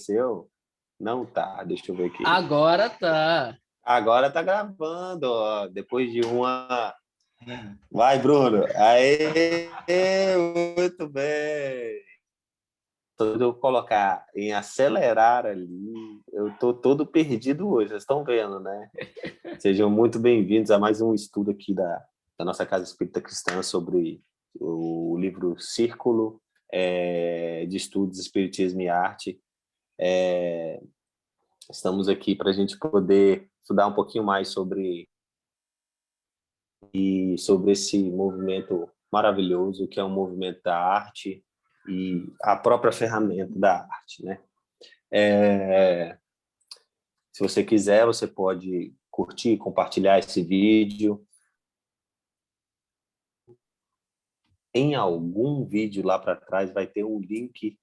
apareceu? Não tá, deixa eu ver aqui. Agora tá. Agora tá gravando, ó. Depois de uma... Vai, Bruno. Aê, muito bem. Se eu colocar em acelerar ali, eu tô todo perdido hoje, vocês estão vendo, né? Sejam muito bem-vindos a mais um estudo aqui da nossa Casa Espírita Cristã sobre o livro Círculo de Estudos Espiritismo e Arte. Estamos aqui para a gente poder estudar um pouquinho mais sobre esse movimento maravilhoso que é o movimento da arte e a própria ferramenta da arte, né? Se você quiser, você pode curtir, compartilhar esse vídeo. Em algum vídeo lá para trás vai ter um link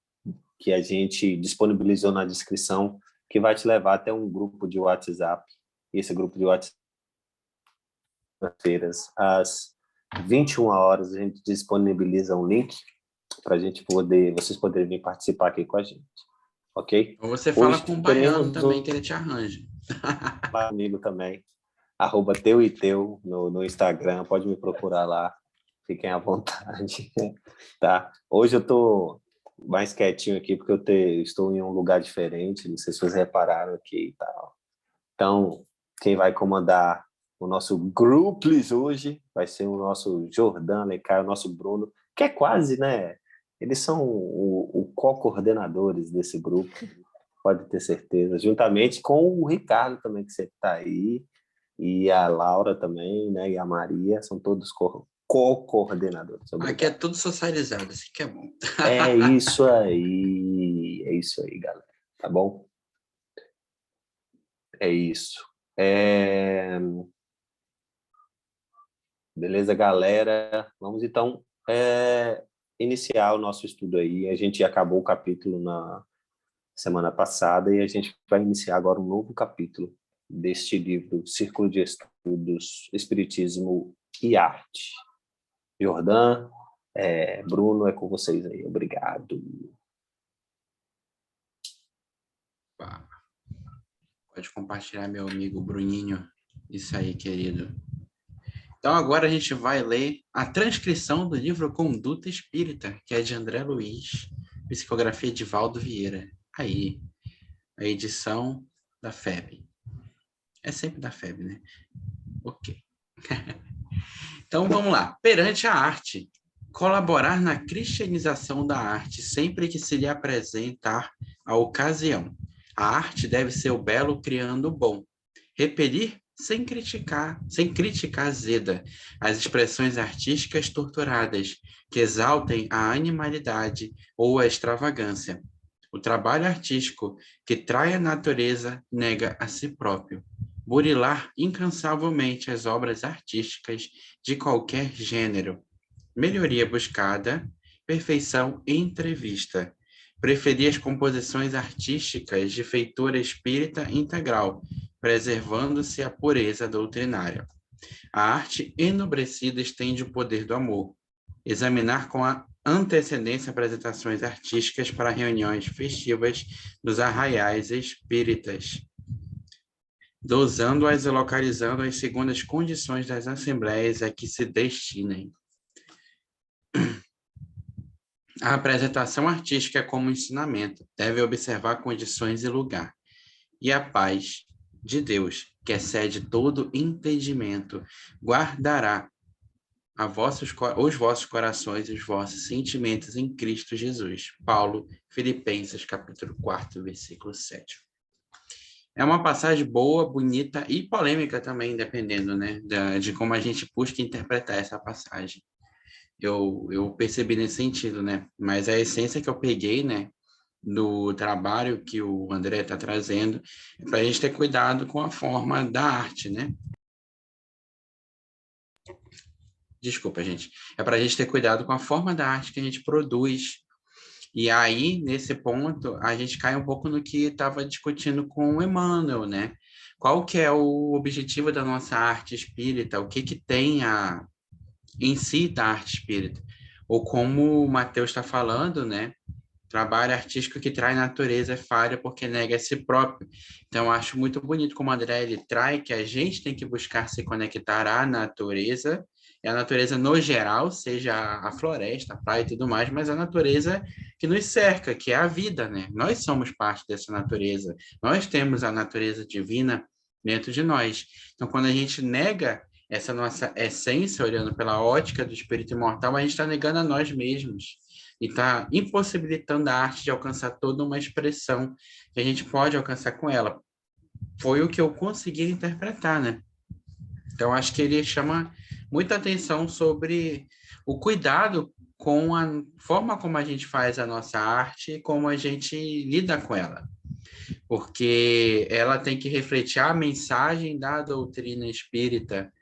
que a gente disponibilizou na descrição que vai te levar até um grupo de WhatsApp. Esse grupo de WhatsApp, às 21 horas, a gente disponibiliza um link para vocês poderem vir participar aqui com a gente. Ok? Ou você fala com o Baiano também, que ele te arranja. Amigo também. @teu no Instagram, pode me procurar lá. Fiquem à vontade. Tá? Hoje eu tô mais quietinho aqui porque estou em um lugar diferente, não sei se vocês repararam aqui e tal. Então, quem vai comandar o nosso Grupos hoje vai ser o nosso Jordan Lecai, o nosso Bruno, que é quase, né? Eles são o co-coordenadores desse grupo, pode ter certeza, juntamente com o Ricardo também, que sempre está aí, e a Laura também, né? E a Maria, são todos co-coordenadores. Aqui é tudo socializado, assim que é bom. É isso aí, galera. Tá bom? É isso. Beleza, galera? Vamos, então, iniciar o nosso estudo aí. A gente acabou o capítulo na semana passada e a gente vai iniciar agora um novo capítulo deste livro, Círculo de Estudos, Espiritismo e Arte. Jordan, Bruno, é com vocês aí. Obrigado. Pode compartilhar, meu amigo Bruninho. Isso aí, querido. Então, agora a gente vai ler a transcrição do livro Conduta Espírita, que é de André Luiz, psicografia de Valdo Vieira. Aí, a edição da FEB. É sempre da FEB, né? Ok. Então, vamos lá. Perante a arte, colaborar na cristianização da arte sempre que se lhe apresentar a ocasião. A arte deve ser o belo criando o bom. Repelir sem crítica azeda, as expressões artísticas torturadas, que exaltem a animalidade ou a extravagância. O trabalho artístico que trai a natureza nega a si próprio. Burilar incansavelmente as obras artísticas de qualquer gênero. Melhoria buscada, perfeição entrevista. Preferir as composições artísticas de feitura espírita integral, preservando-se a pureza doutrinária. A arte enobrecida estende o poder do amor. Examinar com a antecedência apresentações artísticas para reuniões festivas dos arraiais espíritas, dosando-as e localizando-as segundo as condições das assembleias a que se destinem. A apresentação artística é como ensinamento, deve observar condições e lugar. E a paz de Deus, que excede todo entendimento, guardará os vossos corações e os vossos sentimentos em Cristo Jesus. Paulo, Filipenses, capítulo 4, versículo 7. É uma passagem boa, bonita e polêmica também, dependendo, né, de como a gente busca interpretar essa passagem. Eu percebi nesse sentido, né? Mas a essência que eu peguei, né, do trabalho que o André está trazendo é para a gente ter cuidado com a forma da arte, né? Desculpa, gente. É para a gente ter cuidado com a forma da arte que a gente produz. E aí, nesse ponto, a gente cai um pouco no que estava discutindo com o Emmanuel, né? Qual que é o objetivo da nossa arte espírita? O que tem em si da arte espírita? Ou como o Matheus está falando, né? trabalho artístico que trai natureza é falha porque nega a si próprio. Então, eu acho muito bonito como o André ele traz que a gente tem que buscar se conectar à natureza, e a natureza no geral, seja a floresta, a praia e tudo mais, mas a natureza que nos cerca, que é a vida, né? Nós somos parte dessa natureza, nós temos a natureza divina dentro de nós. Então, quando a gente nega essa nossa essência, olhando pela ótica do espírito imortal, a gente está negando a nós mesmos e está impossibilitando a arte de alcançar toda uma expressão que a gente pode alcançar com ela. Foi o que eu consegui interpretar, né? Então, acho que ele chama muita atenção sobre o cuidado com a forma como a gente faz a nossa arte e como a gente lida com ela. Porque ela tem que refletir a mensagem da doutrina espírita,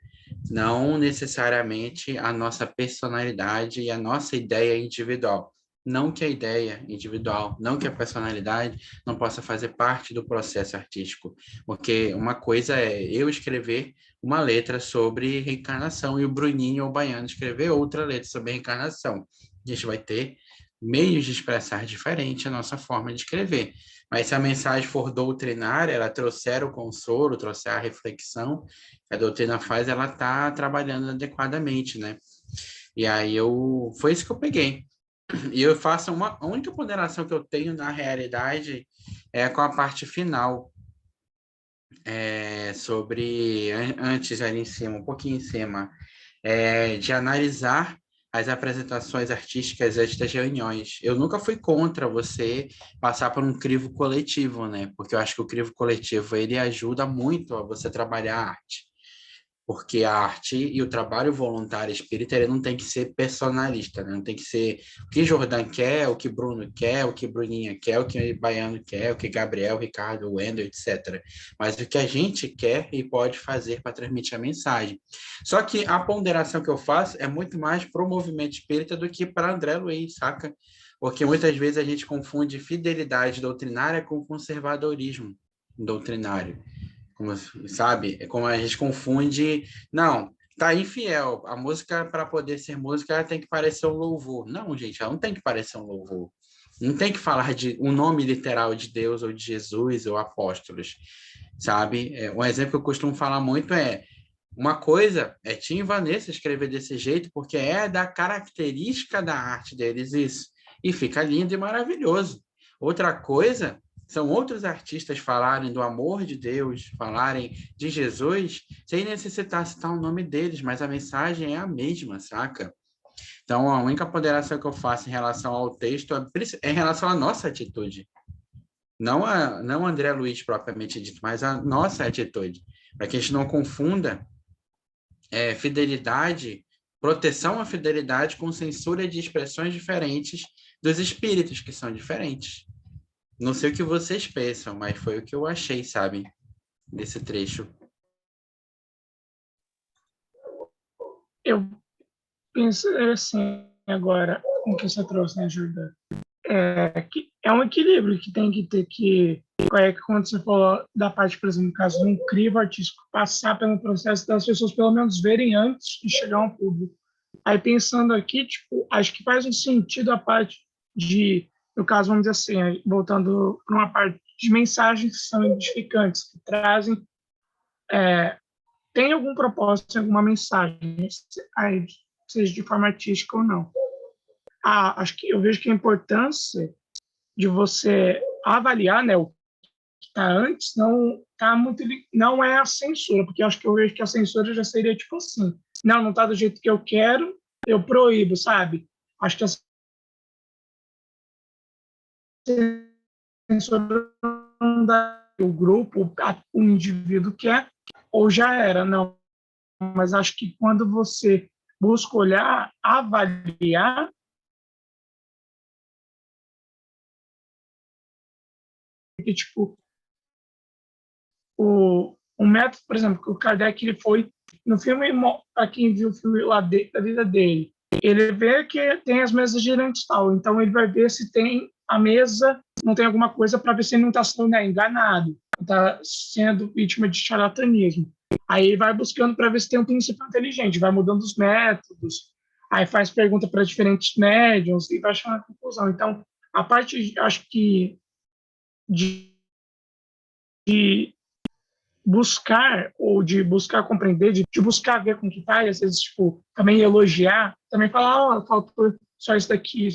não necessariamente a nossa personalidade e a nossa ideia individual. Não que a ideia individual, não que a personalidade não possa fazer parte do processo artístico, porque uma coisa é eu escrever uma letra sobre reencarnação e o Bruninho ou o Baiano escrever outra letra sobre reencarnação. A gente vai ter meios de expressar diferente a nossa forma de escrever. Mas se a mensagem for doutrinária, ela trouxer o consolo, trouxer a reflexão, que a doutrina faz, ela está trabalhando adequadamente, né? E aí foi isso que eu peguei. E eu faço a única ponderação que eu tenho na realidade é com a parte final, antes ali em cima, um pouquinho em cima, de analisar as apresentações artísticas antes das reuniões. Eu nunca fui contra você passar por um crivo coletivo, né? Porque eu acho que o crivo coletivo, ele ajuda muito a você trabalhar a arte. Porque a arte e o trabalho voluntário espírita, ele não tem que ser personalista, né? Não tem que ser o que Jordan quer, o que Bruno quer, o que Bruninha quer, o que Baiano quer, o que Gabriel, Ricardo, Wendel, etc. Mas o que a gente quer e pode fazer para transmitir a mensagem. Só que a ponderação que eu faço é muito mais para o movimento espírita do que para André Luiz, saca? Porque muitas vezes a gente confunde fidelidade doutrinária com conservadorismo doutrinário. Como, sabe? É como a gente confunde. Não, tá infiel. A música, para poder ser música, ela tem que parecer um louvor. Não, gente, ela não tem que parecer um louvor. Não tem que falar de um nome literal de Deus ou de Jesus ou apóstolos, sabe? Um exemplo que eu costumo falar muito é uma coisa é Tim e Vanessa escrever desse jeito porque é da característica da arte deles isso. E fica lindo e maravilhoso. Outra coisa são outros artistas falarem do amor de Deus, falarem de Jesus, sem necessitar citar o nome deles, mas a mensagem é a mesma, saca? Então, a única ponderação que eu faço em relação ao texto é em relação à nossa atitude. Não André Luiz propriamente dito, mas a nossa atitude. Para que a gente não confunda fidelidade, proteção à fidelidade com censura de expressões diferentes dos espíritos, que são diferentes. Não sei o que vocês pensam, mas foi o que eu achei, sabe, desse trecho. Eu penso assim, agora, com o que você trouxe, né, Jordão? Que é um equilíbrio que tem que ter que... quando você falou da parte, por exemplo, no caso de um crivo artístico, passar pelo processo das pessoas pelo menos verem antes de chegar ao público. Aí, pensando aqui, tipo, acho que faz um sentido a parte de, no caso, vamos dizer assim, voltando para uma parte de mensagens que são edificantes, que trazem, tem algum propósito, alguma mensagem, aí, seja de forma artística ou não. Acho que eu vejo que a importância de você avaliar, né, o que está antes, não é a censura, porque acho que eu vejo que a censura já seria tipo assim, não está do jeito que eu quero, eu proíbo, sabe? Acho que a censura não dá o grupo, o indivíduo quer, ou já era, não. Mas acho que quando você busca olhar, avaliar, que tipo, o método, por exemplo, que o Kardec ele foi no filme, para quem viu o filme lá da vida dele, ele vê que tem as mesas girantes tal, então ele vai ver se tem a mesa, não tem alguma coisa para ver se ele não está sendo enganado, está sendo vítima de charlatanismo. Aí ele vai buscando para ver se tem um princípio inteligente, vai mudando os métodos, aí faz pergunta para diferentes médiums e vai achando a conclusão. Então, A parte, acho que, de buscar, ou de buscar compreender, de buscar ver com que tá, e às vezes, tipo, também elogiar, também falar, ó, faltou só isso daqui,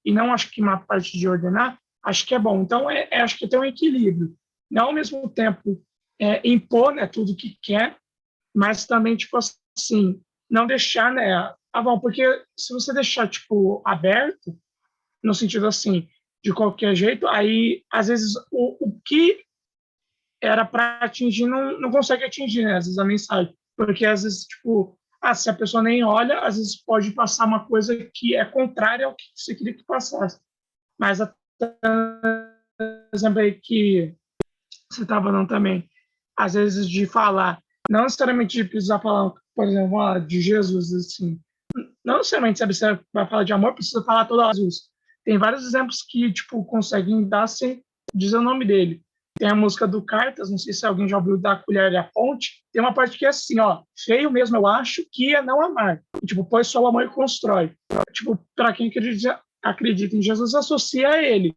e não acho que uma parte de ordenar, acho que é bom. Então, acho que tem um equilíbrio. Não, ao mesmo tempo, impor, né, tudo que quer, mas também, tipo assim, não deixar, né, bom, porque se você deixar, tipo, aberto, no sentido assim, de qualquer jeito, aí, às vezes, o que era para atingir, não consegue atingir, né? Às vezes a mensagem. Porque às vezes, tipo, se a pessoa nem olha, às vezes pode passar uma coisa que é contrária ao que você queria que passasse. Mas, por exemplo, aí que você estava falando também, às vezes de falar, não necessariamente de precisar falar, por exemplo, de Jesus, assim. Não necessariamente, sabe, você vai falar de amor, precisa falar todo Jesus. Tem vários exemplos que, tipo, conseguem dar sem dizer o nome dele. Tem a música do Cartas, não sei se alguém já ouviu da Colher e a Ponte. Tem uma parte que é assim, ó, feio mesmo eu acho que é não amar. E, tipo, pois só o amor constrói. Tipo, para quem acredita em Jesus, associa a ele.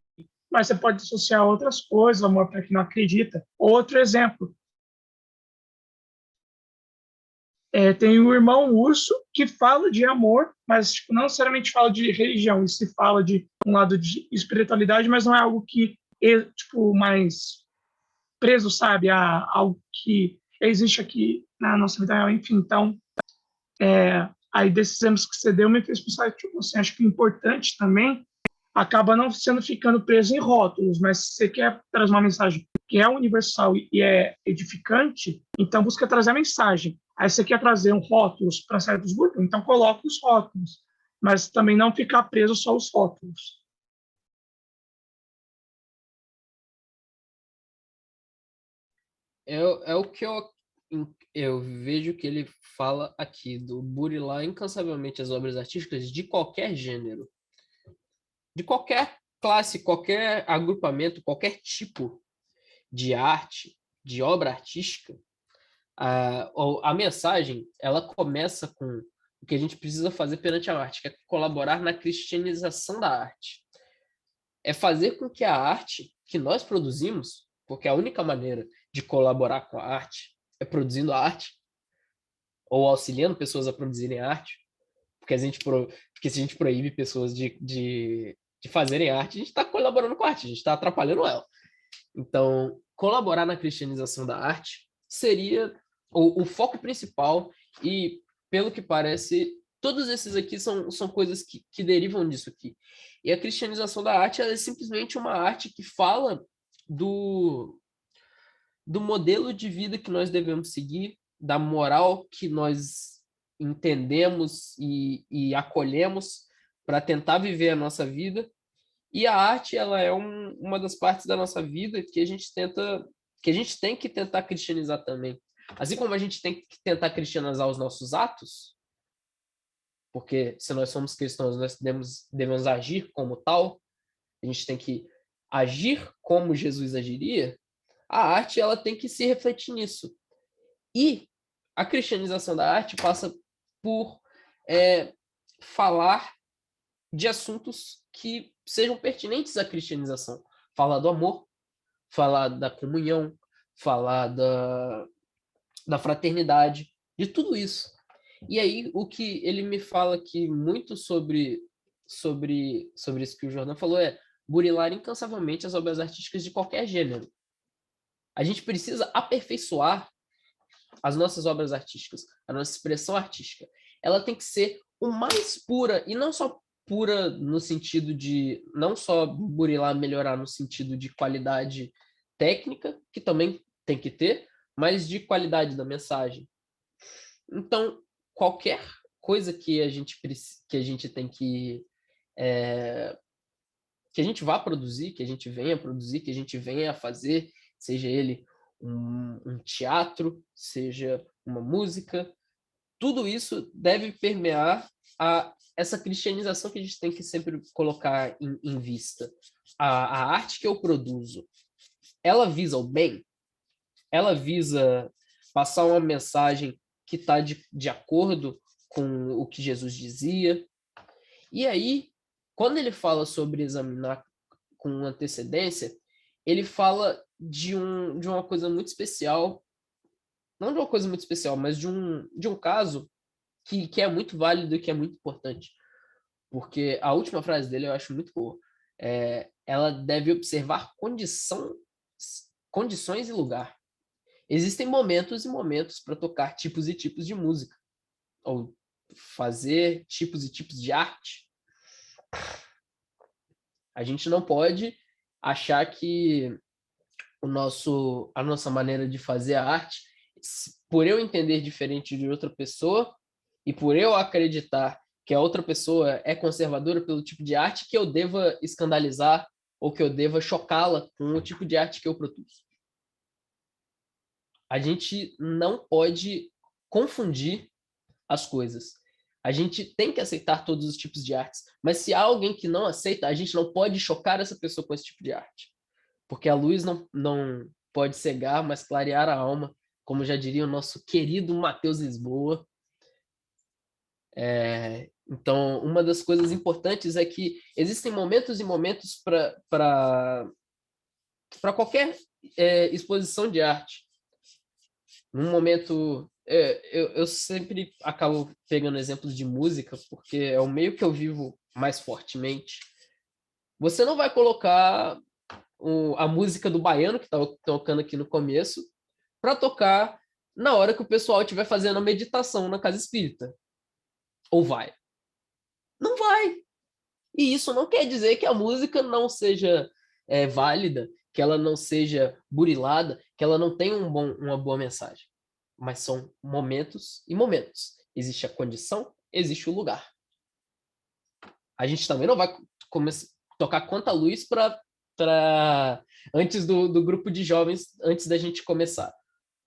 Mas você pode associar a outras coisas, amor para quem não acredita. Outro exemplo, tem o irmão Urso, que fala de amor, mas tipo, não necessariamente fala de religião, e se fala de um lado de espiritualidade, mas não é algo que é tipo, mais preso, sabe, a algo que existe aqui na nossa vida real, enfim. Então, aí desses exemplos que você deu, me fez pensar, tipo, assim, acho que o importante também acaba não sendo ficando preso em rótulos, mas se você quer trazer uma mensagem que é universal e é edificante, então busca trazer a mensagem. Aí você quer trazer um rótulos para certos grupos, então coloca os rótulos, mas também não ficar preso só aos rótulos. É o que eu vejo que ele fala aqui, do burilar incansavelmente as obras artísticas de qualquer gênero, de qualquer classe, qualquer agrupamento, qualquer tipo de arte, de obra artística. A mensagem, ela começa com o que a gente precisa fazer perante a arte, que é colaborar na cristianização da arte. É fazer com que a arte que nós produzimos, porque a única maneira de colaborar com a arte é produzindo a arte, ou auxiliando pessoas a produzirem arte, porque, porque se a gente proíbe pessoas de fazerem arte, a gente está colaborando com a arte, a gente está atrapalhando ela. Então, colaborar na cristianização da arte seria o foco principal e, pelo que parece, todos esses aqui são coisas que derivam disso aqui. E a cristianização da arte ela é simplesmente uma arte que fala do modelo de vida que nós devemos seguir, da moral que nós entendemos e acolhemos para tentar viver a nossa vida. E a arte, ela é uma das partes da nossa vida que a gente tem que tentar cristianizar também. Assim como a gente tem que tentar cristianizar os nossos atos, porque se nós somos cristãos, nós devemos agir como tal, a gente tem que agir como Jesus agiria, a arte ela tem que se refletir nisso. E a cristianização da arte passa por falar de assuntos que sejam pertinentes à cristianização. Falar do amor, falar da comunhão, falar da fraternidade, de tudo isso. E aí, o que ele me fala aqui muito sobre isso que o Jordan falou é burilar incansavelmente as obras artísticas de qualquer gênero. A gente precisa aperfeiçoar as nossas obras artísticas, a nossa expressão artística. Ela tem que ser o mais pura, e não só pura no sentido de, não só burilar, melhorar no sentido de qualidade técnica, que também tem que ter, mas de qualidade da mensagem. Então, qualquer coisa que a gente tem que a gente vá produzir, que a gente venha produzir, que a gente venha a fazer, seja ele um teatro, seja uma música, tudo isso deve permear essa cristianização que a gente tem que sempre colocar em vista. A arte que eu produzo, ela visa o bem? Ela visa passar uma mensagem que está de acordo com o que Jesus dizia? E aí, quando ele fala sobre examinar com antecedência, ele fala de uma coisa muito especial, não de uma coisa muito especial, mas de um caso que é muito válido e que é muito importante. Porque a última frase dele eu acho muito boa. Ela deve observar condições e lugar. Existem momentos e momentos para tocar tipos e tipos de música, ou fazer tipos e tipos de arte. A gente não pode achar que a nossa maneira de fazer a arte, por eu entender diferente de outra pessoa e por eu acreditar que a outra pessoa é conservadora pelo tipo de arte, que eu deva escandalizar ou que eu deva chocá-la com o tipo de arte que eu produzo. A gente não pode confundir as coisas. A gente tem que aceitar todos os tipos de artes, mas se há alguém que não aceita, a gente não pode chocar essa pessoa com esse tipo de arte. Porque a luz não pode cegar, mas clarear a alma, como já diria o nosso querido Matheus Lisboa. Então, uma das coisas importantes é que existem momentos e momentos para qualquer exposição de arte. Num momento... eu sempre acabo pegando exemplos de música, porque é o meio que eu vivo mais fortemente. Você não vai colocar a música do Baiano, que estava tocando aqui no começo, para tocar na hora que o pessoal estiver fazendo a meditação na casa espírita. Ou vai? Não vai. E isso não quer dizer que a música não seja válida, que ela não seja burilada, que ela não tenha uma boa mensagem. Mas são momentos e momentos. Existe a condição, existe o lugar. A gente também não vai tocar Conta Luz antes do grupo de jovens, antes da gente começar.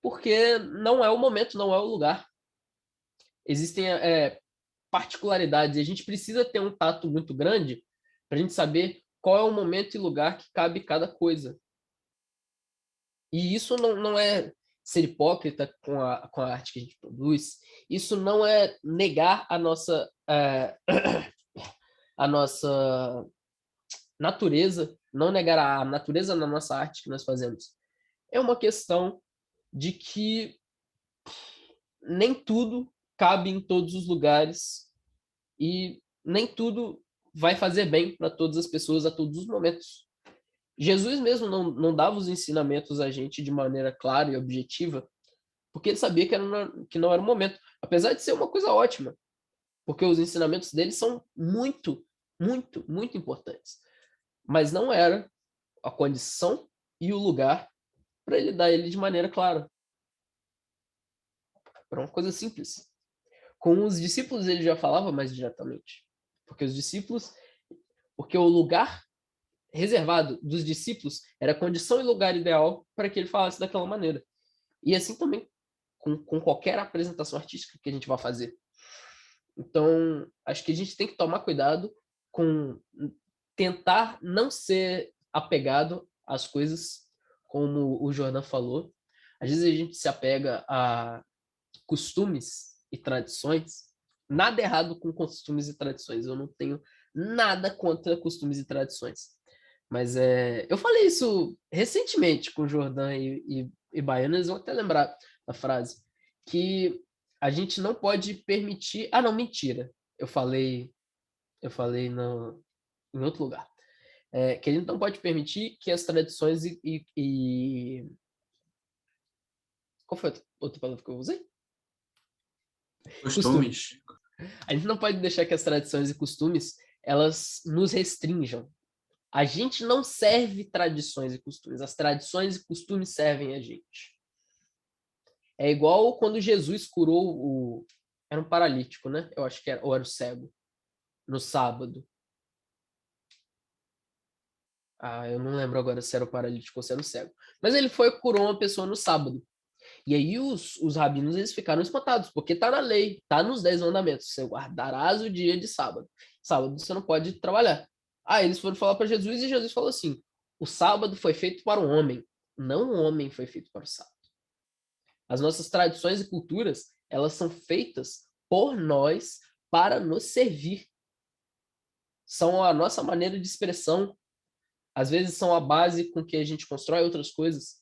Porque não é o momento, não é o lugar. Existem particularidades e a gente precisa ter um tato muito grande para a gente saber qual é o momento e lugar que cabe cada coisa. E isso não é ser hipócrita com a arte que a gente produz, isso não é negar a nossa natureza, não negar a natureza na nossa arte que nós fazemos. É uma questão de que nem tudo cabe em todos os lugares e nem tudo vai fazer bem para todas as pessoas a todos os momentos. Jesus mesmo não dava os ensinamentos a gente de maneira clara e objetiva, porque ele sabia que não era o momento, apesar de ser uma coisa ótima, porque os ensinamentos dele são muito, muito, muito importantes. Mas não era a condição e o lugar para ele dar ele de maneira clara. Era uma coisa simples. Com os discípulos ele já falava mais diretamente, porque o lugar reservado dos discípulos era a condição e lugar ideal para que ele falasse daquela maneira. E assim também com qualquer apresentação artística que a gente vai fazer. Então, acho que a gente tem que tomar cuidado com tentar não ser apegado às coisas, como o Jordan falou. Às vezes a gente se apega a costumes e tradições. Nada errado com costumes e tradições. Eu não tenho nada contra costumes e tradições. Mas eu falei isso recentemente com o Jordan e Baiano, eles vão até lembrar da frase, que a gente não pode permitir... Ah, não, mentira. Eu falei em outro lugar. Que a gente não pode permitir que as tradições Qual foi a outra palavra que eu usei? Costumes. A gente não pode deixar que as tradições e costumes elas nos restringam. A gente não serve tradições e costumes. As tradições e costumes servem a gente. É igual quando Jesus curou era um paralítico, né? Eu acho que era, ou era o cego, no sábado. Eu não lembro agora se era o paralítico ou se era o cego. Mas ele foi e curou uma pessoa no sábado. E aí os rabinos eles ficaram espantados, porque tá na lei, tá nos 10 mandamentos. Você guardarás o dia de sábado. Sábado você não pode trabalhar. Eles foram falar para Jesus e Jesus falou assim: o sábado foi feito para o homem, não o homem foi feito para o sábado. As nossas tradições e culturas, elas são feitas por nós para nos servir. São a nossa maneira de expressão. às vezes são a base com que a gente constrói outras coisas,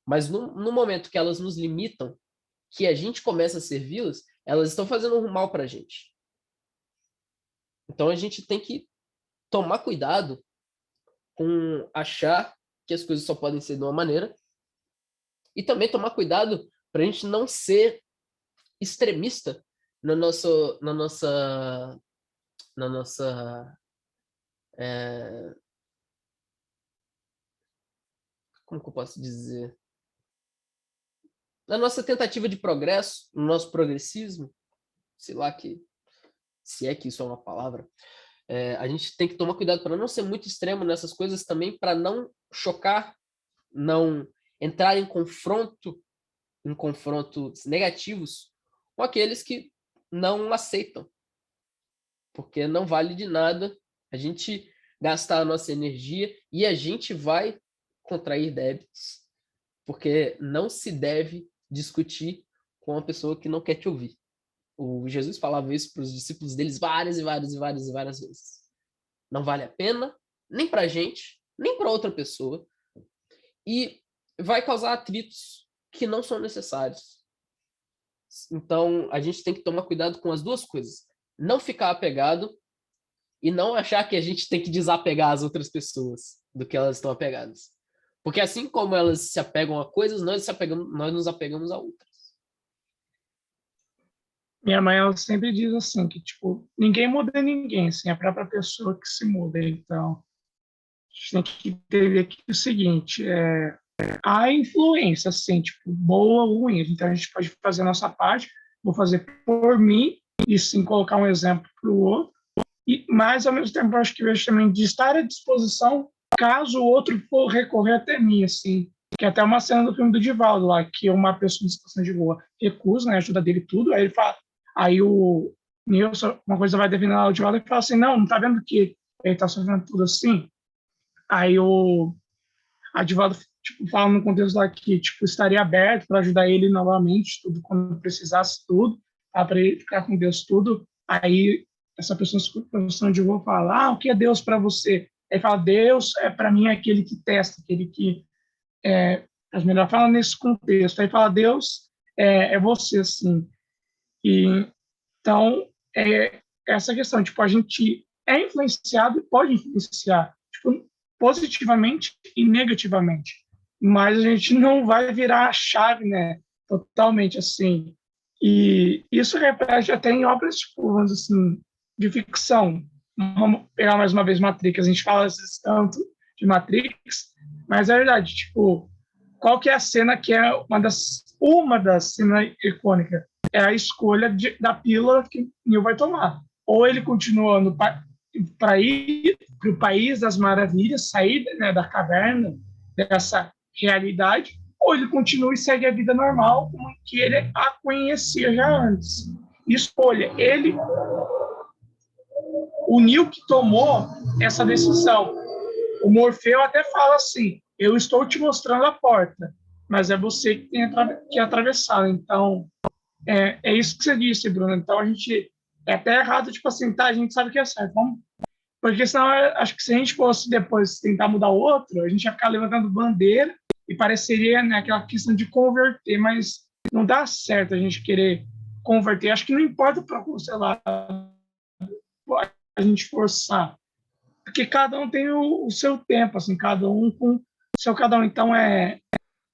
mas no momento que elas nos limitam, que a gente começa a servi-las, elas estão fazendo um mal para a gente. Então a gente tem que tomar cuidado com achar que as coisas só podem ser de uma maneira e também tomar cuidado para a gente não ser extremista na nossa como que eu posso dizer? Na nossa tentativa de progresso, no nosso progressismo, sei lá se é que isso é uma palavra, a gente tem que tomar cuidado para não ser muito extremo nessas coisas também, para não chocar, não entrar em confrontos negativos com aqueles que não aceitam, porque não vale de nada a gente gastar a nossa energia e a gente vai contrair débitos, porque não se deve discutir com uma pessoa que não quer te ouvir. O Jesus falava isso para os discípulos deles várias e várias e várias e várias vezes. Não vale a pena, nem para a gente, nem para outra pessoa, e vai causar atritos que não são necessários. Então, a gente tem que tomar cuidado com as duas coisas. Não ficar apegado e não achar que a gente tem que desapegar as outras pessoas do que elas estão apegadas. Porque assim como elas se apegam a coisas, nós nos apegamos a outras. Minha mãe, ela sempre diz assim, que, tipo, ninguém muda ninguém, assim, é a própria pessoa que se muda. Então, a gente tem que entender aqui o seguinte, a influência, assim, tipo, boa ou ruim. Então, a gente pode fazer a nossa parte, vou fazer por mim, e sim colocar um exemplo para o outro, mas, ao mesmo tempo, eu acho que vejo também de estar à disposição caso o outro for recorrer até mim, assim, que é até uma cena do filme do Divaldo lá, que uma pessoa em situação de rua recusa, né, a ajuda dele tudo, aí ele fala, aí o Nilson, uma coisa vai defender lá o Divaldo e fala assim, não tá vendo que ele tá sofrendo tudo assim? Aí o Divaldo, tipo, fala no contexto lá que, tipo, estaria aberto para ajudar ele novamente, tudo, quando precisasse tudo, para ele ficar com Deus tudo, aí essa pessoa em situação de rua fala, o que é Deus para você? Aí fala, Deus para mim é aquele que testa, aquele que as melhor fala nesse contexto. Aí fala, Deus é você, assim. E, então, essa questão, tipo, a gente é influenciado e pode influenciar, tipo, positivamente e negativamente, mas a gente não vai virar a chave, né, totalmente, assim. E isso reflete até em obras, tipo, vamos dizer assim, de ficção. Vamos pegar mais uma vez Matrix, a gente fala tanto de Matrix, mas é verdade, tipo, qual que é a cena que é uma das cenas icônicas? É a escolha da pílula que Neo vai tomar. Ou ele continua para ir para o país das maravilhas, sair, né, da caverna, dessa realidade, ou ele continua e segue a vida normal como que ele a conhecia já antes. Escolha. O Neo que tomou essa decisão. O Morfeu até fala assim, eu estou te mostrando a porta, mas é você que tem que atravessar. Então, é isso que você disse, Bruno. Então, a gente é até errado, tipo assim, tá, a gente sabe que é certo, vamos... Porque senão, acho que se a gente fosse depois tentar mudar o outro, a gente ia ficar levantando bandeira e pareceria, né, aquela questão de converter, mas não dá certo a gente querer converter. Acho que não importa para, sei lá, a gente forçar, porque cada um tem o seu tempo, assim, cada um com o seu cada um. Então,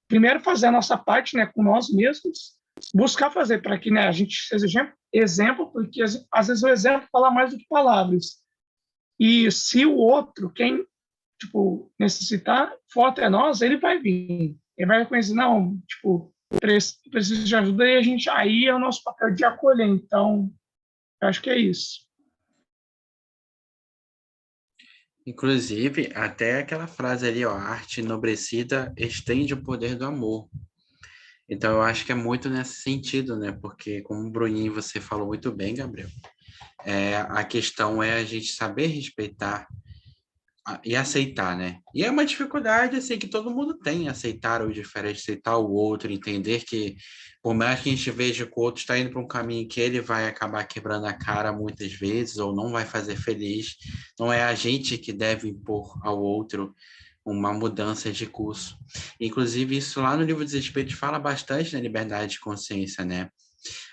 primeiro fazer a nossa parte, né, com nós mesmos, buscar fazer para que, né, a gente seja exemplo, porque às vezes o exemplo fala mais do que palavras. E se o outro, quem, tipo, necessitar, for até nós, ele vai vir. Ele vai reconhecer, não, tipo, preciso de ajuda, e aí é o nosso papel de acolher. Então, eu acho que é isso. Inclusive, até aquela frase ali, ó, a arte enobrecida estende o poder do amor. Então, eu acho que é muito nesse sentido, né? Porque, como o Bruninho, você falou muito bem, Gabriel, a questão é a gente saber respeitar e aceitar, né? E é uma dificuldade, assim, que todo mundo tem, aceitar o diferente, aceitar o outro, entender que, por mais que a gente veja que o outro está indo para um caminho que ele vai acabar quebrando a cara muitas vezes, ou não vai fazer feliz, não é a gente que deve impor ao outro uma mudança de curso. Inclusive, isso lá no Livro dos Espíritos fala bastante da liberdade de consciência, né?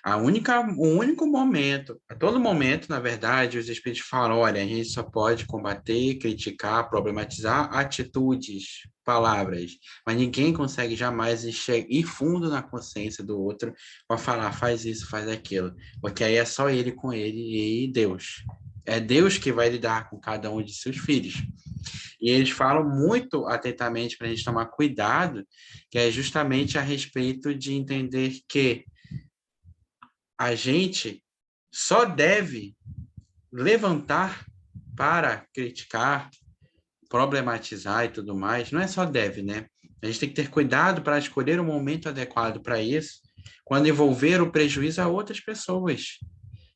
O único momento, a todo momento, na verdade, os espíritos falam, olha, a gente só pode combater, criticar, problematizar atitudes, palavras, mas ninguém consegue jamais ir fundo na consciência do outro para falar, faz isso, faz aquilo, porque aí é só ele com ele e Deus. É Deus que vai lidar com cada um de seus filhos. E eles falam muito atentamente para a gente tomar cuidado, que é justamente a respeito de entender que a gente só deve levantar para criticar, problematizar e tudo mais. Não é só deve, né? A gente tem que ter cuidado para escolher o momento adequado para isso, quando envolver o prejuízo a outras pessoas.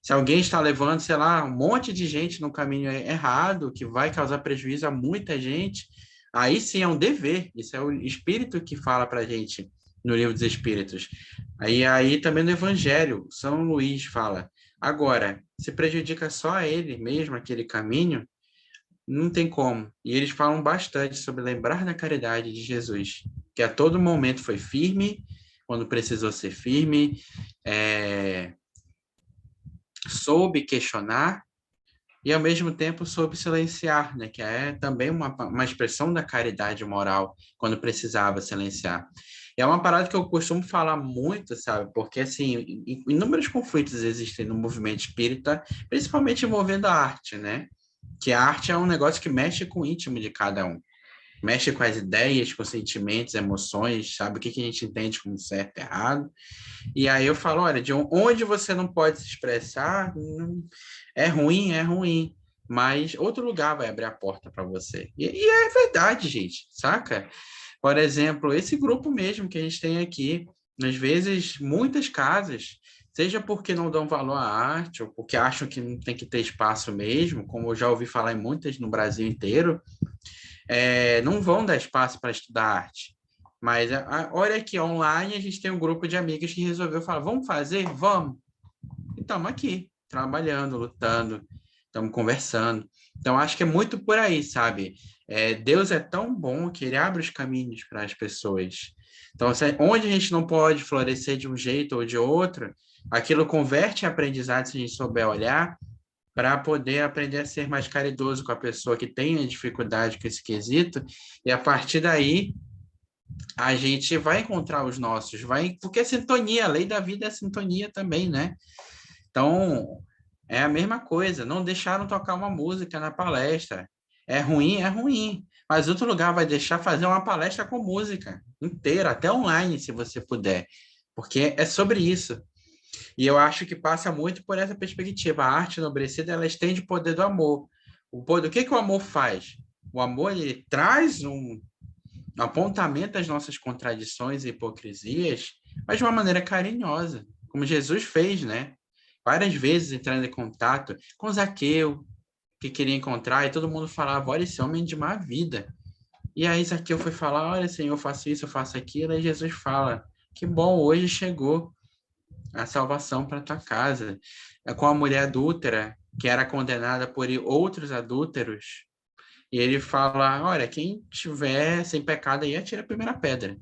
Se alguém está levando, sei lá, um monte de gente no caminho errado, que vai causar prejuízo a muita gente, aí sim é um dever. Isso é o Espírito que fala para a gente no Livro dos Espíritos. Aí também no Evangelho, São Luís fala, agora, se prejudica só a ele mesmo, aquele caminho, não tem como. E eles falam bastante sobre lembrar da caridade de Jesus, que a todo momento foi firme, quando precisou ser firme, soube questionar e, ao mesmo tempo, soube silenciar, né? Que é também uma expressão da caridade moral, quando precisava silenciar. É uma parada que eu costumo falar muito, sabe? Porque, assim, inúmeros conflitos existem no movimento espírita, principalmente envolvendo a arte, né? Que a arte é um negócio que mexe com o íntimo de cada um. Mexe com as ideias, com os sentimentos, emoções, sabe? O que a gente entende como certo e errado. E aí eu falo, olha, de onde você não pode se expressar, é ruim, mas outro lugar vai abrir a porta para você. E é verdade, gente, saca? Por exemplo, esse grupo mesmo que a gente tem aqui, às vezes, muitas casas, seja porque não dão valor à arte, ou porque acham que não tem que ter espaço mesmo, como eu já ouvi falar em muitas no Brasil inteiro, não vão dar espaço para estudar arte. Mas olha aqui, online a gente tem um grupo de amigos que resolveu falar, vamos fazer? Vamos. E estamos aqui, trabalhando, lutando, estamos conversando. Então, acho que é muito por aí, sabe? Deus é tão bom que ele abre os caminhos para as pessoas. Então, onde a gente não pode florescer de um jeito ou de outro, aquilo converte em aprendizado se a gente souber olhar, para poder aprender a ser mais caridoso com a pessoa que tem dificuldade com esse quesito, e a partir daí a gente vai encontrar os nossos, porque é sintonia, a lei da vida é sintonia também, né? Então, é a mesma coisa, não deixaram tocar uma música na palestra. É ruim, mas outro lugar vai deixar fazer uma palestra com música inteira, até online, se você puder, porque é sobre isso. E eu acho que passa muito por essa perspectiva. A arte enobrecida, ela estende o poder do amor. O que o amor faz? O amor, ele traz um apontamento das nossas contradições e hipocrisias, mas de uma maneira carinhosa, como Jesus fez, né? Várias vezes entrando em contato com Zaqueu, que queria encontrar, e todo mundo falava, olha, esse homem de má vida. E aí Zaqueu foi falar, olha, Senhor, eu faço isso, eu faço aquilo, e Jesus fala, que bom, hoje chegou a salvação para tua casa. Com a mulher adúltera, que era condenada por outros adúlteros, e ele fala, olha, quem tiver sem pecado aí, atira a primeira pedra.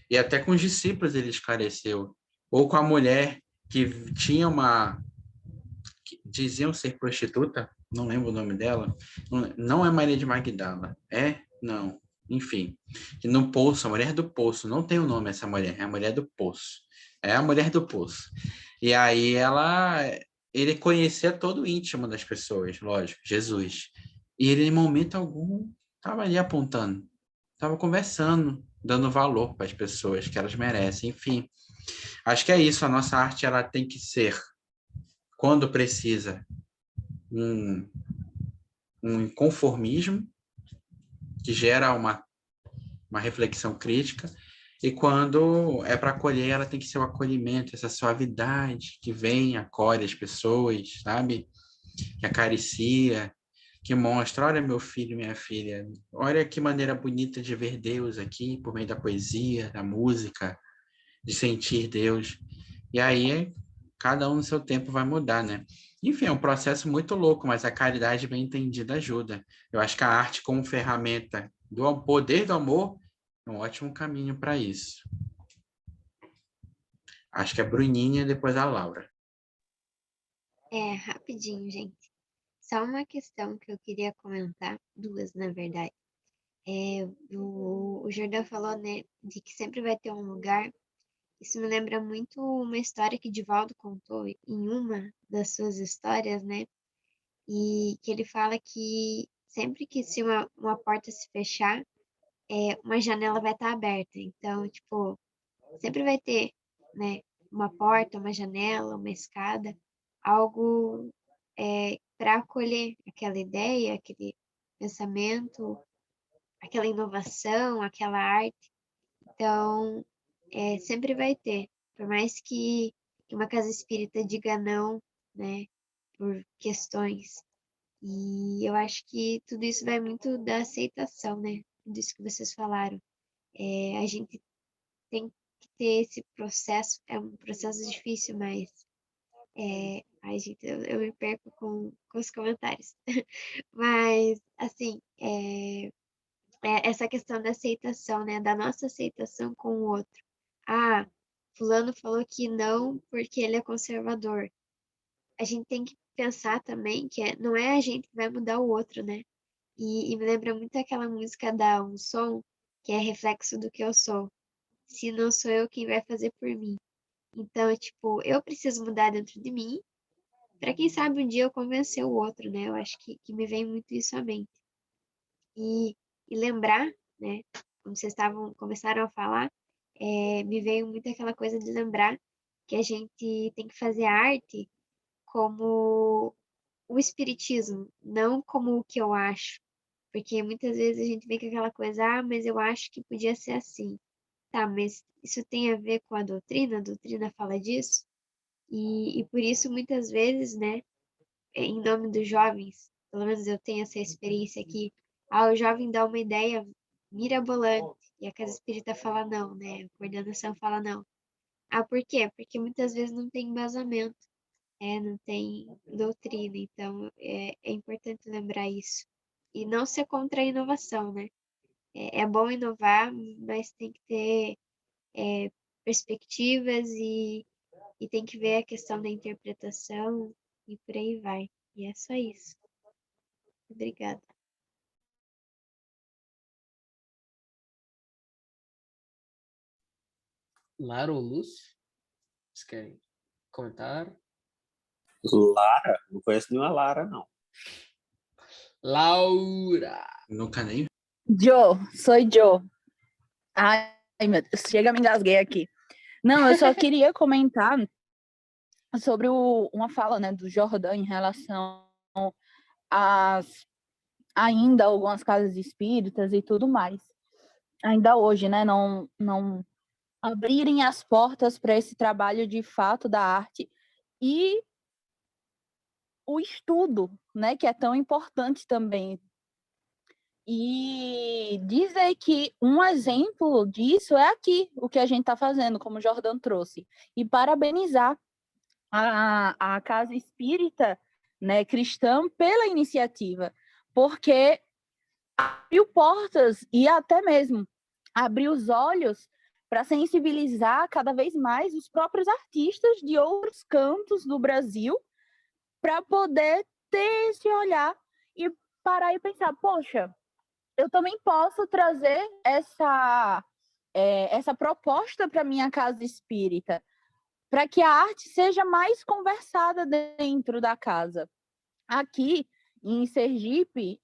E até com os discípulos ele esclareceu. Ou com a mulher que tinha que diziam ser prostituta, não lembro o nome dela, não é Maria de Magdala, Não, enfim, no poço, a mulher do poço, não tem o nome essa mulher, é a mulher do poço, é a mulher do poço. E aí ele conhecia todo o íntimo das pessoas, lógico, Jesus. E ele, em momento algum, estava ali apontando, estava conversando, dando valor para as pessoas que elas merecem, enfim. Acho que é isso, a nossa arte ela tem que ser, quando precisa, um conformismo que gera uma reflexão crítica, e quando é para acolher, ela tem que ser o acolhimento, essa suavidade que vem, acolhe as pessoas, sabe? Que acaricia, que mostra, olha meu filho, minha filha, olha que maneira bonita de ver Deus aqui, por meio da poesia, da música, de sentir Deus. E aí, cada um no seu tempo vai mudar, né? Enfim, é um processo muito louco, mas a caridade bem entendida ajuda. Eu acho que a arte como ferramenta do poder do amor é um ótimo caminho para isso. Acho que é a Bruninha e depois a Laura. Rapidinho, gente. Só uma questão que eu queria comentar, duas, na verdade. O Jordão falou, né, de que sempre vai ter um lugar. Isso me lembra muito uma história que Divaldo contou em uma das suas histórias, né? E que ele fala que sempre que se uma porta se fechar, uma janela vai estar aberta. Então, tipo, sempre vai ter, né, uma porta, uma janela, uma escada, algo para acolher aquela ideia, aquele pensamento, aquela inovação, aquela arte. Então, sempre vai ter. Por mais que uma casa espírita diga não, né, por questões. E eu acho que tudo isso vai muito da aceitação, né? Tudo isso que vocês falaram. A gente tem que ter esse processo, é um processo difícil, mas ai, gente, eu me perco com os comentários. Mas, assim, essa questão da aceitação, né? Da nossa aceitação com o outro. Ah, fulano falou que não porque ele é conservador. A gente tem que pensar também que não é a gente que vai mudar o outro, né? E me lembra muito aquela música da Um Som, que é reflexo do que eu sou. Se não sou eu, quem vai fazer por mim? Então, tipo, eu preciso mudar dentro de mim, para quem sabe um dia eu convencer o outro, né? Eu acho que me vem muito isso à mente. E lembrar, né? Como vocês começaram a falar, me veio muito aquela coisa de lembrar que a gente tem que fazer arte como o espiritismo, não como o que eu acho. Porque muitas vezes a gente vê com aquela coisa, mas eu acho que podia ser assim. Tá, mas isso tem a ver com a doutrina fala disso, e por isso muitas vezes, né, em nome dos jovens, pelo menos eu tenho essa experiência aqui, o jovem dá uma ideia mirabolante, e a casa espírita fala não, né, a coordenação fala não. Por quê? Porque muitas vezes não tem embasamento, não tem doutrina, então é importante lembrar isso. E não ser contra a inovação, né? É bom inovar, mas tem que ter perspectivas e tem que ver a questão da interpretação e por aí vai. E é só isso. Obrigada. Lara ou Lúcio? Vocês querem comentar? Lara? Não conheço nenhuma Lara, não. Laura! Nunca nem. Joe, sou Joe. Ai, meu Deus, chega, me engasguei aqui. Não, eu só queria comentar sobre uma fala, né, do Jordan em relação às ainda algumas casas espíritas e tudo mais. Ainda hoje, né, não abrirem as portas para esse trabalho de fato da arte e o estudo, né, que é tão importante também. E dizer que um exemplo disso é aqui, o que a gente está fazendo, como o Jordan trouxe. E parabenizar a Casa Espírita, né, cristã pela iniciativa, porque abriu portas e até mesmo abriu os olhos para sensibilizar cada vez mais os próprios artistas de outros cantos do Brasil para poder ter esse olhar e parar e pensar, poxa, eu também posso trazer essa proposta para minha casa espírita, para que a arte seja mais conversada dentro da casa. Aqui em Sergipe,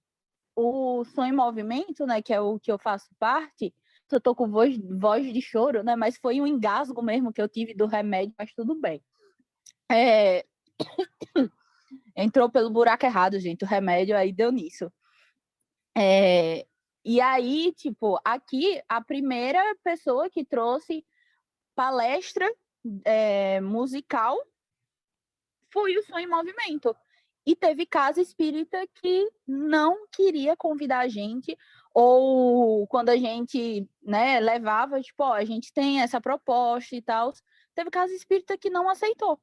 o Som em Movimento, né, que é o que eu faço parte, eu tô com voz de choro, né, mas foi um engasgo mesmo que eu tive do remédio, mas tudo bem. Entrou pelo buraco errado, gente, o remédio aí deu nisso. E aí, tipo, aqui a primeira pessoa que trouxe palestra musical foi o Som em Movimento. E teve casa espírita que não queria convidar a gente, ou quando a gente, né, levava, tipo, a gente tem essa proposta e tal, teve casa espírita que não aceitou.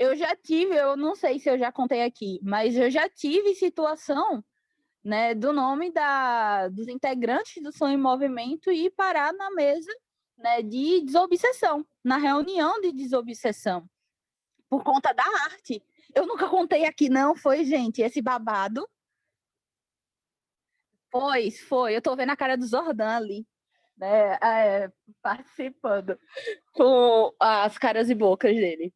eu já tive, eu não sei se eu já contei aqui, mas eu já tive situação, né, do nome dos integrantes do Som em Movimento e parar na mesa, né, de desobsessão, na reunião de desobsessão, por conta da arte. Eu nunca contei aqui, não, foi, gente, esse babado. Foi. Eu tô vendo a cara do Zordan ali, né, participando com as caras e bocas dele.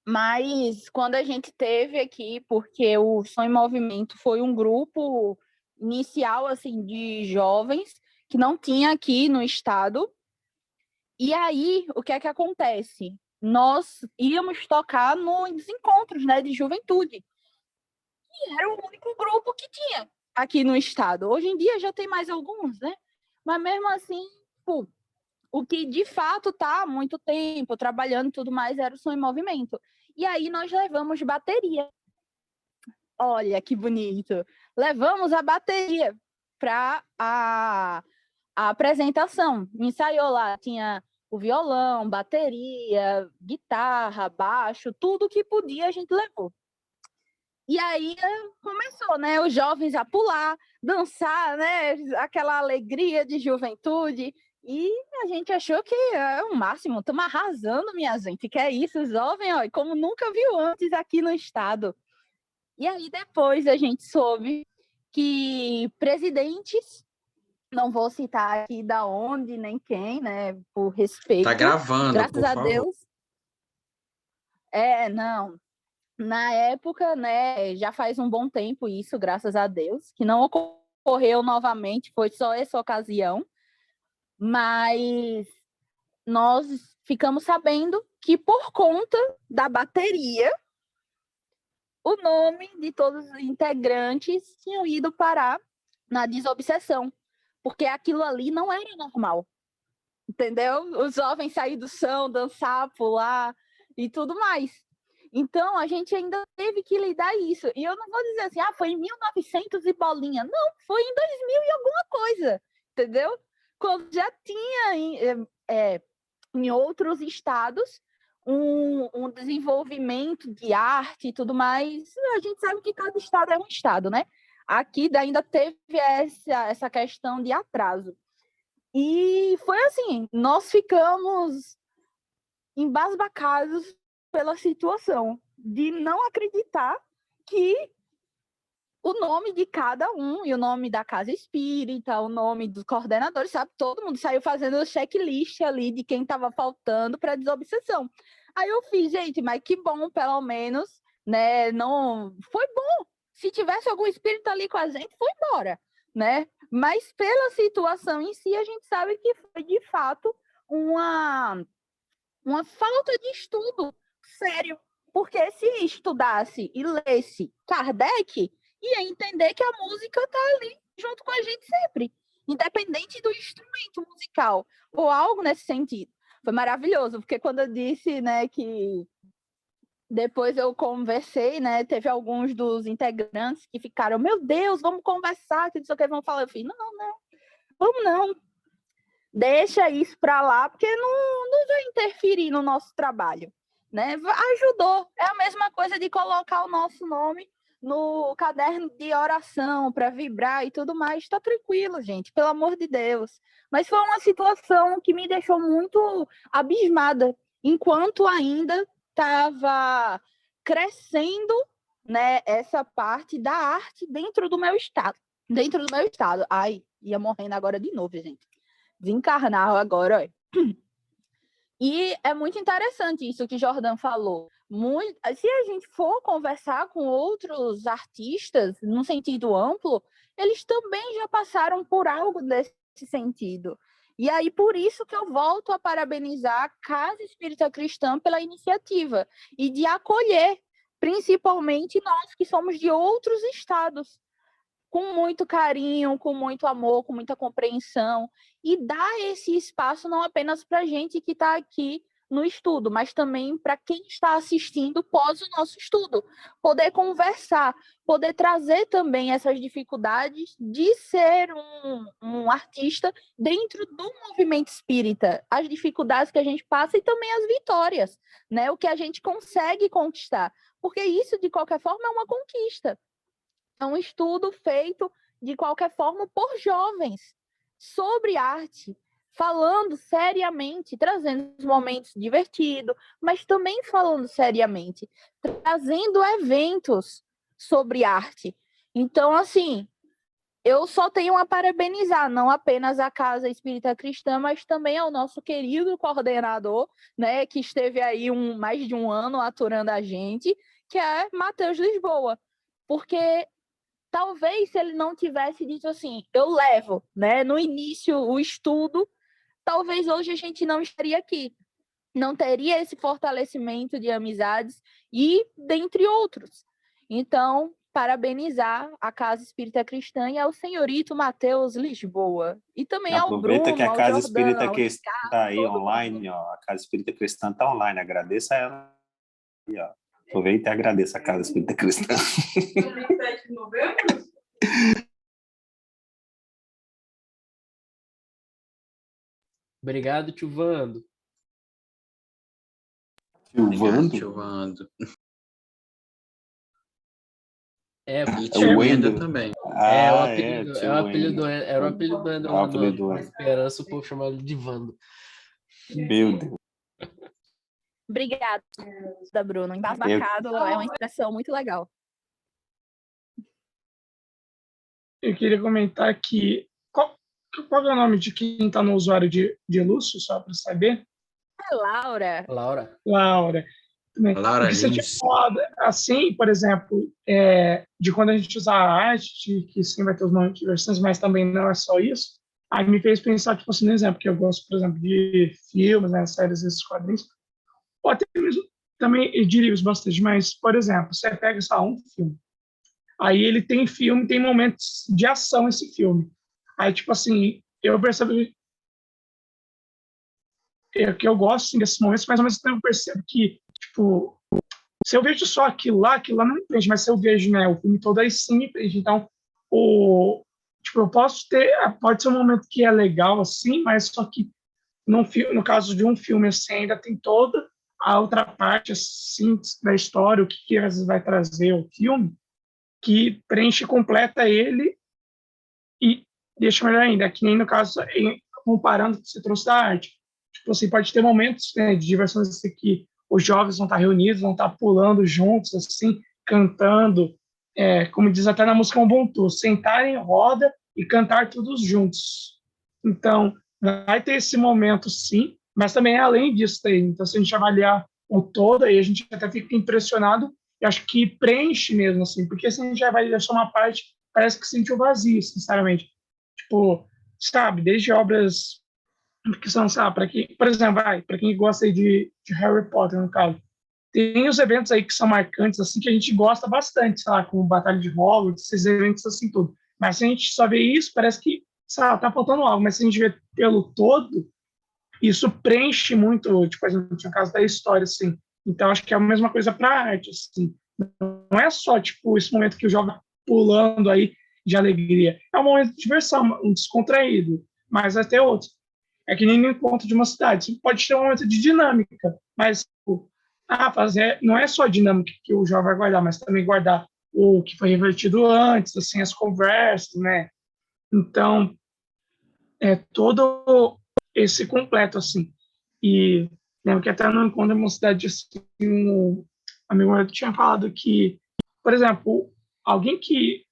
Mas quando a gente teve aqui, porque o Som em Movimento foi um grupo inicial, assim, de jovens que não tinha aqui no estado. E aí, o que é que acontece? Nós íamos tocar nos encontros, né, de juventude. E era o único grupo que tinha aqui no estado. Hoje em dia já tem mais alguns, né? Mas mesmo assim, pô, o que de fato está há muito tempo trabalhando e tudo mais era o Som em Movimento. E aí nós levamos bateria. Olha que bonito. Levamos a bateria para a apresentação. Ensaiou lá, tinha o violão, bateria, guitarra, baixo, tudo que podia a gente levou. E aí começou, né, os jovens a pular, dançar, né, aquela alegria de juventude. E a gente achou que é o máximo, estamos arrasando, minha gente, que é isso, jovem, ó, como nunca viu antes aqui no estado. E aí depois a gente soube que presidentes, não vou citar aqui da onde nem quem, né, por respeito. Tá gravando, graças por a favor. Deus. Não. Na época, né, já faz um bom tempo isso, graças a Deus, que não ocorreu novamente, foi só essa ocasião, mas nós ficamos sabendo que por conta da bateria, o nome de todos os integrantes tinham ido parar na desobsessão, porque aquilo ali não era normal, entendeu? Os jovens sair do chão, dançar, pular e tudo mais. Então, a gente ainda teve que lidar isso. E eu não vou dizer assim, foi em 1900 e bolinha. Não, foi em 2000 e alguma coisa, entendeu? Quando já tinha em outros estados um desenvolvimento de arte e tudo mais. A gente sabe que cada estado é um estado, né? Aqui ainda teve essa questão de atraso. E foi assim, nós ficamos embasbacados pela situação de não acreditar que o nome de cada um, e o nome da casa espírita, o nome dos coordenadores, sabe? Todo mundo saiu fazendo o checklist ali de quem estava faltando para a desobsessão. Aí eu fiz, gente, mas que bom, pelo menos, né? Não foi bom. Se tivesse algum espírito ali com a gente, foi embora, né? Mas pela situação em si, a gente sabe que foi de fato uma falta de estudo sério. Porque se estudasse e lesse Kardec, ia entender que a música está ali junto com a gente sempre, independente do instrumento musical, ou algo nesse sentido. Foi maravilhoso, porque quando eu disse, né, que depois eu conversei, né, teve alguns dos integrantes que ficaram, meu Deus, vamos conversar, que não sei o que, vamos falar. Eu falei, não, vamos não. Deixa isso para lá, porque não vai interferir no nosso trabalho, né? Ajudou. É a mesma coisa de colocar o nosso nome no caderno de oração para vibrar e tudo mais. Está tranquilo, gente, pelo amor de Deus. Mas foi uma situação que me deixou muito abismada, enquanto ainda estava crescendo, né, essa parte da arte dentro do meu estado. Ai, ia morrendo agora de novo, gente. Desencarnar agora, ó. E é muito interessante isso que Jordan falou. Se a gente for conversar com outros artistas, no sentido amplo, eles também já passaram por algo desse sentido. E aí, por isso que eu volto a parabenizar a Casa Espírita Cristã pela iniciativa e de acolher, principalmente nós que somos de outros estados, com muito carinho, com muito amor, com muita compreensão, e dar esse espaço não apenas para a gente que está aqui no estudo, mas também para quem está assistindo pós o nosso estudo, poder conversar, poder trazer também essas dificuldades de ser um artista dentro do movimento espírita, as dificuldades que a gente passa e também as vitórias, né? O que a gente consegue conquistar, porque isso, de qualquer forma, é uma conquista. É um estudo feito, de qualquer forma, por jovens, sobre arte, falando seriamente, trazendo momentos divertidos, mas também falando seriamente, trazendo eventos sobre arte. Então, assim, eu só tenho a parabenizar, não apenas a Casa Espírita Cristã, mas também ao nosso querido coordenador, né, que esteve aí mais de um ano aturando a gente, que é Matheus Lisboa. Porque talvez se ele não tivesse dito assim, eu levo, né, no início o estudo, talvez hoje a gente não estaria aqui, não teria esse fortalecimento de amizades e dentre outros. Então, parabenizar a Casa Espírita Cristã e ao senhorito Matheus Lisboa. E também ao Aproveita que Bruno, a ao Casa Jordão, Espírita ao Cristã Ricardo, está aí todo online, mundo. ó. A Casa Espírita Cristã está online. Agradeça a ela. Aí, ó. Aproveita e agradeça a Casa Espírita Cristã. 27 de novembro? Obrigado, tio Vando. Obrigado, tio Vando. É, E É tio o Wendel Wendel. também. é o Ah, apelido, tio é o apelido, Wendel. era o apelido do Ender É o apelido do na Wendel. esperança, o povo chamava ele de Vando. Meu Deus. Obrigada, Bruno. Embasbacado é uma expressão muito legal. Eu queria comentar que. Qual é o nome de quem está no usuário de Lúcio, só para saber? Laura. Laura. Laura. Também. Laura Porque você tinha Lins. falado, assim, por exemplo, de quando a gente usa a arte, que sim vai ter os nomes de versões, mas também não é só isso. Aí me fez pensar, tipo assim, no exemplo, que eu gosto, por exemplo, de filmes, né, séries, esses quadrinhos, ou até mesmo também de livros bastante, mas, por exemplo, você pega só um filme, aí ele tem filme, tem momentos de ação esse filme. Aí, tipo assim, eu percebo que eu gosto assim, desses momentos, mas ao mesmo tempo eu percebo que, tipo, se eu vejo só aquilo lá não me prende, mas se eu vejo, né, o filme todo, aí sim me prende. Então, tipo, eu posso ter, pode ser um momento que é legal, assim, mas só que no caso de um filme, assim, ainda tem toda a outra parte, assim, da história, o que às vezes vai trazer o filme, que preenche e completa ele e deixa melhor ainda, que nem no caso, comparando o que você trouxe da arte. Tipo assim, pode ter momentos, né, de diversão assim, que os jovens vão estar reunidos, vão estar pulando juntos, assim, cantando, como diz até na música Ubuntu, sentar em roda e cantar todos juntos. Então, vai ter esse momento, sim, mas também é além disso aí. Então, se a gente avaliar o todo, aí a gente até fica impressionado e acho que preenche mesmo, assim, porque se a gente avaliar só uma parte, parece que sentiu vazio, sinceramente. Tipo, sabe, desde obras que são, sabe, para quem, por exemplo, para quem gosta aí de Harry Potter, no caso, tem os eventos aí que são marcantes, assim, que a gente gosta bastante, sei lá, como Batalha de Hogwarts, esses eventos assim, tudo. Mas se a gente só vê isso, parece que, sabe, tá faltando algo, mas se a gente vê pelo todo, isso preenche muito, tipo, a gente, no caso da história, assim. Então, acho que é a mesma coisa para a arte, assim. Não é só, tipo, esse momento que o jogo pulando aí de alegria. É um momento de diversão, um descontraído, mas até outros. É que nem no encontro de uma cidade. Você pode ter um momento de dinâmica, mas tipo, fazer não é só a dinâmica que o jovem vai guardar, mas também guardar o que foi revertido antes, assim, as conversas, né? Então, é todo esse completo, assim. E lembro que até no encontro de uma cidade, assim, um amigo meu tinha falado que, por exemplo, alguém que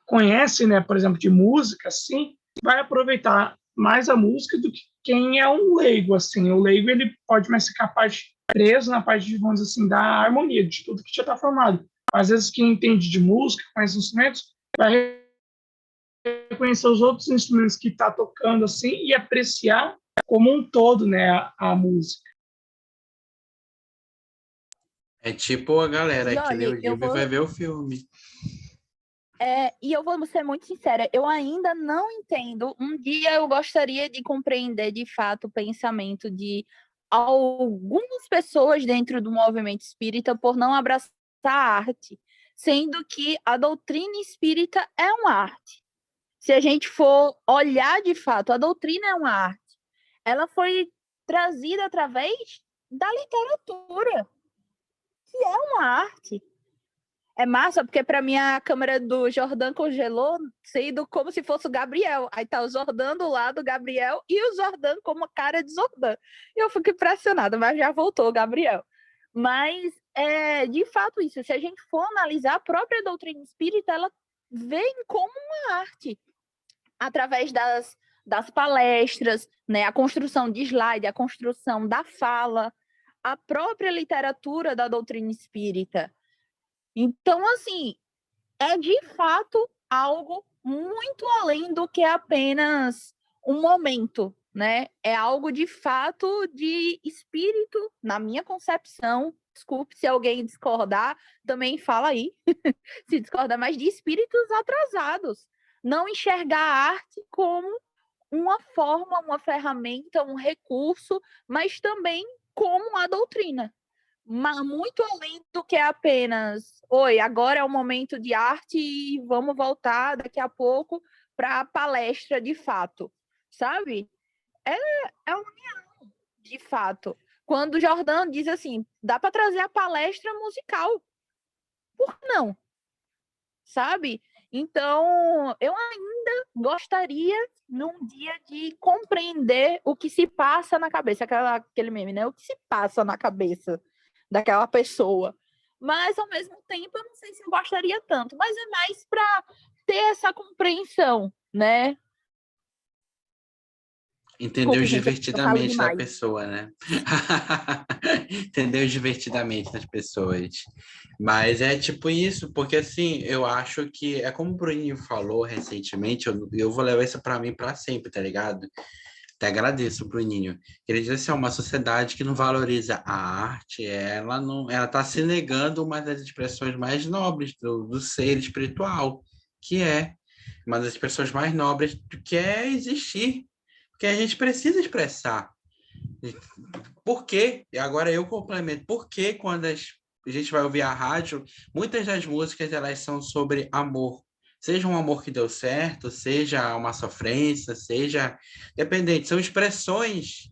conhece, né, por exemplo, de música, assim, vai aproveitar mais a música do que quem é um leigo, assim. O leigo, ele pode mais ficar preso na parte, de, vamos dizer assim, da harmonia, de tudo que já está formado. Às vezes, quem entende de música, conhece instrumentos, vai reconhecer os outros instrumentos que está tocando, assim, e apreciar como um todo, né, a música. É tipo a galera E que lê o olha, livro e vai ver o filme. E eu vou ser muito sincera, eu ainda não entendo. Um dia eu gostaria de compreender de fato o pensamento de algumas pessoas dentro do movimento espírita por não abraçar a arte, sendo que a doutrina espírita é uma arte. Se a gente for olhar de fato, a doutrina é uma arte. Ela foi trazida através da literatura, que é uma arte. É massa, porque para mim a câmera do Jordan congelou, sendo como se fosse o Gabriel. Aí tá o Jordan do lado, o Gabriel, e o Jordan como a cara de Jordan. E eu fico impressionada, mas já voltou o Gabriel. Mas, de fato, isso. Se a gente for analisar, a própria doutrina espírita, ela vem como uma arte. Através das palestras, né? A construção de slide, a construção da fala, a própria literatura da doutrina espírita. Então, assim, é de fato algo muito além do que apenas um momento, né? É algo de fato de espírito, na minha concepção. Desculpe se alguém discordar, também fala aí, se discordar, mas de espíritos atrasados. Não enxergar a arte como uma forma, uma ferramenta, um recurso, mas também como a doutrina. Muito além do que apenas, oi, agora é o momento de arte e vamos voltar daqui a pouco para a palestra de fato, sabe? É união, de fato. Quando o Jordan diz assim, dá para trazer a palestra musical, por que não? Sabe? Então, eu ainda gostaria, num dia, de compreender o que se passa na cabeça, aquele meme, né? O que se passa na cabeça daquela pessoa. Mas, ao mesmo tempo, eu não sei se eu gostaria tanto, mas é mais para ter essa compreensão, né? Entendeu Desculpe, gente, eu falo divertidamente da demais. pessoa, né? Entendeu divertidamente das pessoas. Mas é tipo isso, porque assim, eu acho que é como o Bruninho falou recentemente, eu vou levar isso para mim para sempre, tá ligado? Até agradeço, Bruninho. Ele diz assim, uma sociedade que não valoriza a arte, ela tá se negando uma das expressões mais nobres do ser espiritual, que é uma das expressões mais nobres que é existir, que a gente precisa expressar. Por quê? E agora eu complemento. Por que quando a gente vai ouvir a rádio, muitas das músicas elas são sobre amor? Seja um amor que deu certo, seja uma sofrência, seja... Dependente, são expressões.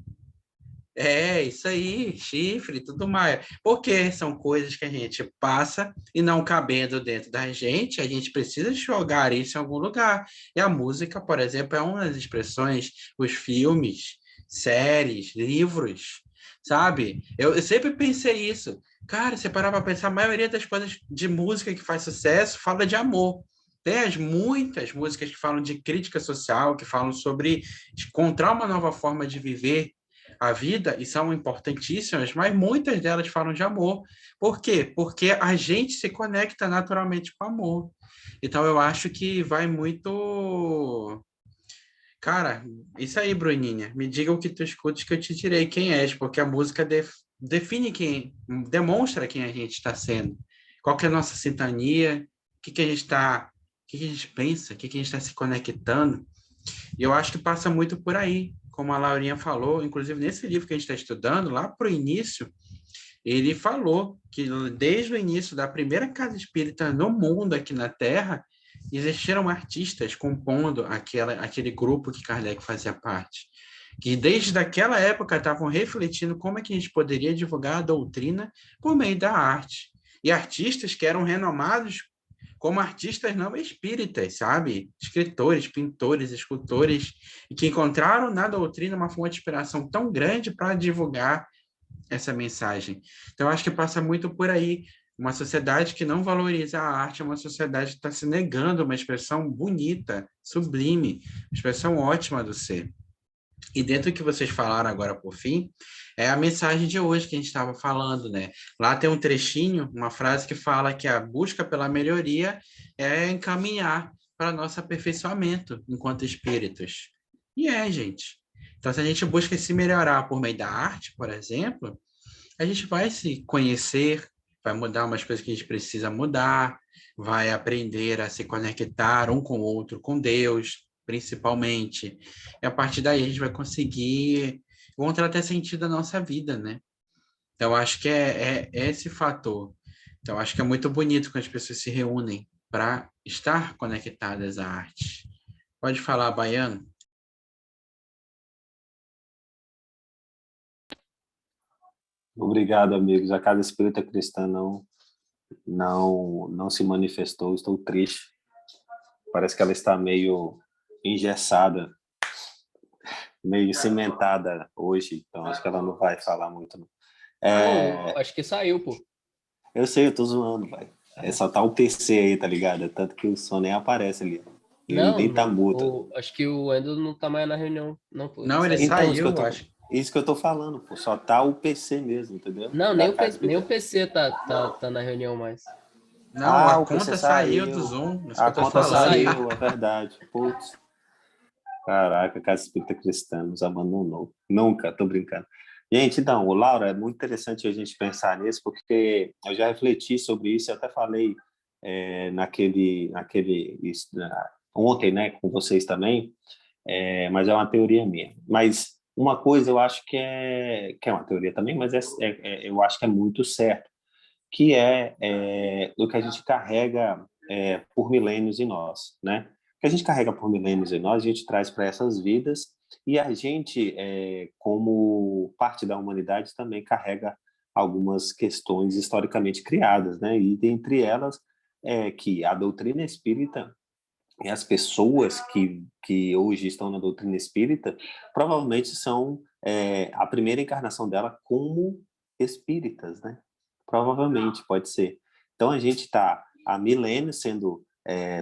É, isso aí, chifre, tudo mais. Porque são coisas que a gente passa e não cabendo dentro da gente, a gente precisa jogar isso em algum lugar. E a música, por exemplo, é uma das expressões, os filmes, séries, livros, sabe? Eu sempre pensei isso. Cara, você parar para pensar, a maioria das coisas de música que faz sucesso fala de amor. Tem muitas músicas que falam de crítica social, que falam sobre encontrar uma nova forma de viver a vida, e são importantíssimas, mas muitas delas falam de amor. Por quê? Porque a gente se conecta naturalmente com o amor. Então, eu acho que vai muito... Cara, isso aí, Bruninha. Me diga o que tu escutas que eu te direi quem és, porque a música define quem, demonstra quem a gente está sendo. Qual que é a nossa sintonia, o que a gente está... O que a gente pensa, o que a gente está se conectando. E eu acho que passa muito por aí, como a Laurinha falou, inclusive nesse livro que a gente está estudando, lá para o início, ele falou que desde o início da primeira casa espírita no mundo, aqui na Terra, existiram artistas compondo aquele grupo que Kardec fazia parte, que desde aquela época estavam refletindo como é que a gente poderia divulgar a doutrina por meio da arte. E artistas que eram renomados como artistas não espíritas, sabe? Escritores, pintores, escultores, e que encontraram na doutrina uma fonte de inspiração tão grande para divulgar essa mensagem. Então, acho que passa muito por aí. Uma sociedade que não valoriza a arte é uma sociedade que está se negando uma expressão bonita, sublime, uma expressão ótima do ser. E dentro do que vocês falaram agora, por fim, é a mensagem de hoje que a gente estava falando, né? Lá tem um trechinho, uma frase que fala que a busca pela melhoria é encaminhar para nosso aperfeiçoamento enquanto espíritos. E gente. Então, se a gente busca se melhorar por meio da arte, por exemplo, a gente vai se conhecer, vai mudar umas coisas que a gente precisa mudar, vai aprender a se conectar um com o outro, com Deus, principalmente. E a partir daí a gente vai conseguir encontra até sentido na nossa vida, né? Então, acho que é esse fator. Então, acho que é muito bonito quando as pessoas se reúnem para estar conectadas à arte. Pode falar, Baiano? Obrigado, amigos. A Casa Espírita Cristã não se manifestou. Estou triste. Parece que ela está meio engessada, meio cimentada hoje. Então, acho que ela não vai falar muito. Não. Não, acho que saiu, pô. Eu sei, eu tô zoando, vai. É só tá o PC aí, tá ligado? Tanto que o som nem aparece ali. Ele nem tá mudo. Acho que o Wendel não tá mais na reunião. Não, pô, Não, ele Então, saiu, eu acho. isso que eu tô falando, pô. Só tá o PC mesmo, entendeu? Não, Da nem Casa o Espírita. PC tá na reunião mais. Não, a O PC conta saiu do Zoom, isso que A eu tô conta falando. saiu, é verdade. Putz. Caraca, a Casa Espírita Cristã nos abandonou. Nunca, tô brincando. Gente, então, Laura, é muito interessante a gente pensar nisso, porque eu já refleti sobre isso, eu até falei ontem, né, com vocês também, mas é uma teoria minha. Mas uma coisa eu acho que é uma teoria também, mas eu acho que é muito certo, que é o que a gente carrega por milênios em nós, né? O que a gente carrega por milênios em nós, a gente traz para essas vidas, e a gente, como parte da humanidade, também carrega algumas questões historicamente criadas, né? E dentre elas que a doutrina espírita e as pessoas que hoje estão na doutrina espírita provavelmente são a primeira encarnação dela como espíritas, né? Provavelmente, pode ser. Então, a gente está há milênios sendo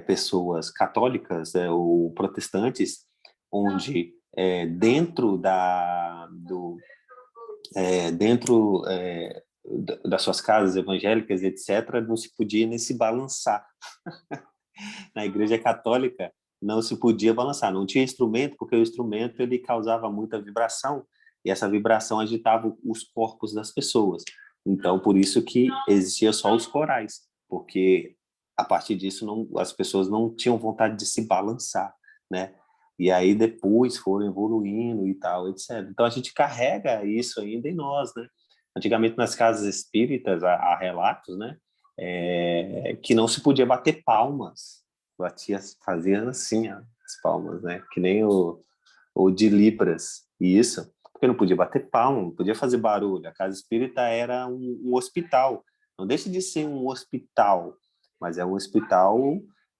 pessoas católicas ou protestantes, onde dentro das suas casas evangélicas, etc., não se podia nem se balançar. Na Igreja Católica não se podia balançar, não tinha instrumento, porque o instrumento ele causava muita vibração, e essa vibração agitava os corpos das pessoas. Então, por isso que existia só os corais, porque a partir disso as pessoas não tinham vontade de se balançar, né? E aí depois foram evoluindo e tal, etc. Então a gente carrega isso ainda em nós, né? Antigamente nas casas espíritas há relatos, né? Que não se podia bater palmas, fazia assim, ó, as palmas, né? Que nem o de Libras, e isso, porque não podia bater palma, não podia fazer barulho. A casa espírita era um hospital, não deixa de ser um hospital, mas é um hospital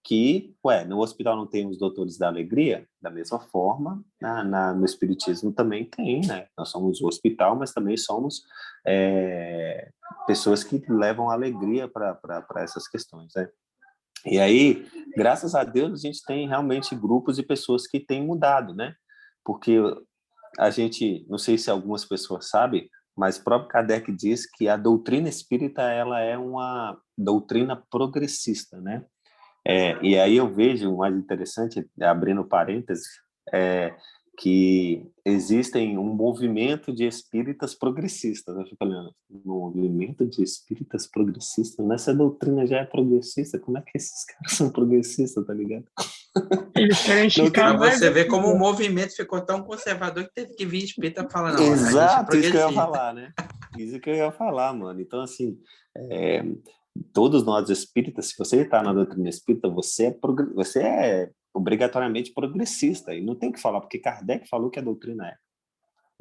que, no hospital não tem os doutores da alegria, da mesma forma, no espiritismo também tem, né? Nós somos o hospital, mas também somos pessoas que levam alegria para essas questões, né? E aí, graças a Deus, a gente tem realmente grupos de pessoas que têm mudado, né? Porque a gente, não sei se algumas pessoas sabem, mas o próprio Kardec diz que a doutrina espírita ela é uma doutrina progressista, né? E aí eu vejo o mais interessante, abrindo parênteses, que existem um movimento de espíritas progressistas. Eu fico olhando, um movimento de espíritas progressistas? Nessa doutrina já é progressista? Como é que esses caras são progressistas, tá ligado? Eles querem esticar Pra mais. você ver como o movimento ficou tão conservador que teve que vir espírita pra falar, não, Exato, a gente isso que eu ia progressista. falar, né? Isso que eu ia falar, mano. Então, assim, todos nós espíritas, se você está na doutrina espírita, você é obrigatoriamente progressista, e não tem o que falar, porque Kardec falou que a doutrina é.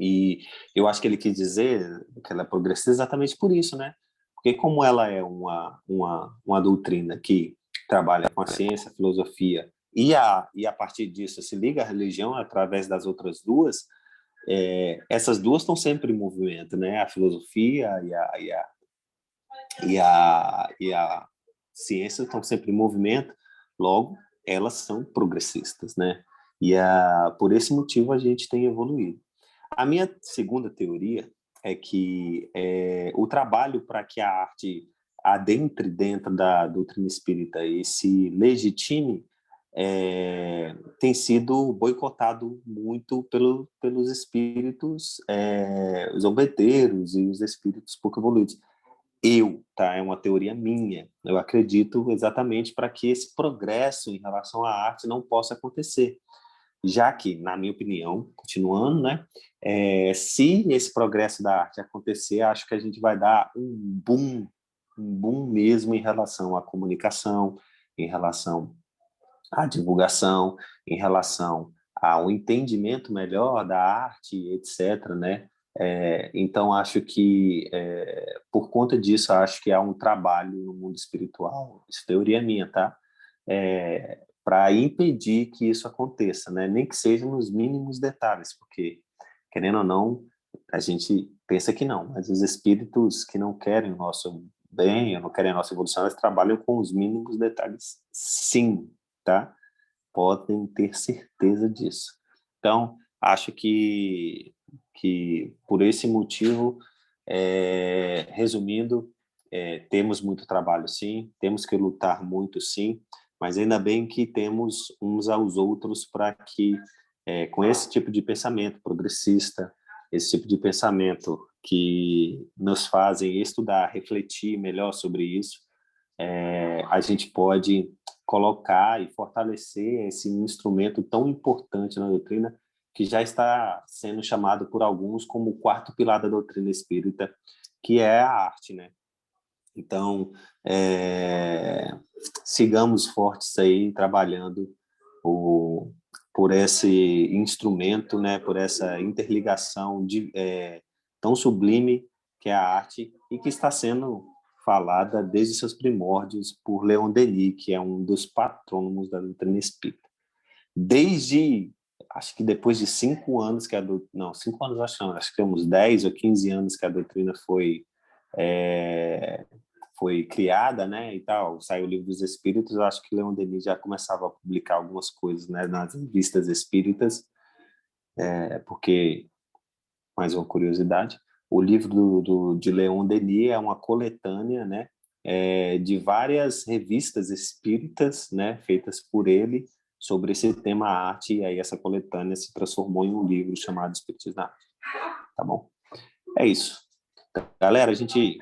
E eu acho que ele quis dizer que ela é progressista exatamente por isso, né? Porque como ela é uma doutrina que trabalha com a ciência, a filosofia, e a partir disso se liga à religião através das outras duas, essas duas estão sempre em movimento, né? A filosofia e a ciência estão sempre em movimento, logo, elas são progressistas, né? Por esse motivo a gente tem evoluído. A minha segunda teoria é que o trabalho para que a arte adentre dentro da doutrina espírita e se legitime tem sido boicotado muito pelos espíritos zombeteiros e os espíritos pouco evoluídos. Tá? É uma teoria minha. Eu acredito exatamente para que esse progresso em relação à arte não possa acontecer. já que, na minha opinião, continuando, né, se esse progresso da arte acontecer, acho que a gente vai dar um boom mesmo em relação à comunicação, em relação à divulgação, em relação ao entendimento melhor da arte, etc., né? Então, acho que, por conta disso, acho que há um trabalho no mundo espiritual, isso é teoria minha, tá? Para impedir que isso aconteça, né? Nem que seja nos mínimos detalhes, porque, querendo ou não, a gente pensa que não, mas os espíritos que não querem o nosso bem, ou não querem a nossa evolução, eles trabalham com os mínimos detalhes, sim, tá? Podem ter certeza disso. Então, acho que por esse motivo, resumindo, temos muito trabalho, sim, temos que lutar muito, sim, mas ainda bem que temos uns aos outros para que, com esse tipo de pensamento progressista, esse tipo de pensamento que nos fazem estudar, refletir melhor sobre isso, a gente pode colocar e fortalecer esse instrumento tão importante na doutrina, que já está sendo chamado por alguns como o quarto pilar da doutrina espírita, que é a arte, né? Então, sigamos fortes aí, trabalhando por esse instrumento, né? Por essa interligação tão sublime que é a arte e que está sendo falada desde seus primórdios por Leon Denis, que é um dos patrônomos da doutrina espírita. Desde, acho que depois de 5 anos que não, 5 anos acho que uns 10 ou 15 anos que a doutrina foi criada, né, e tal, saiu o Livro dos Espíritos, eu acho que Leon Denis já começava a publicar algumas coisas, né, nas revistas espíritas, porque, mais uma curiosidade, o livro de Leon Denis é uma coletânea, né, de várias revistas espíritas, né, feitas por ele sobre esse tema arte, e aí essa coletânea se transformou em um livro chamado Espiritismo na Arte. Tá bom? É isso. Então, galera, a gente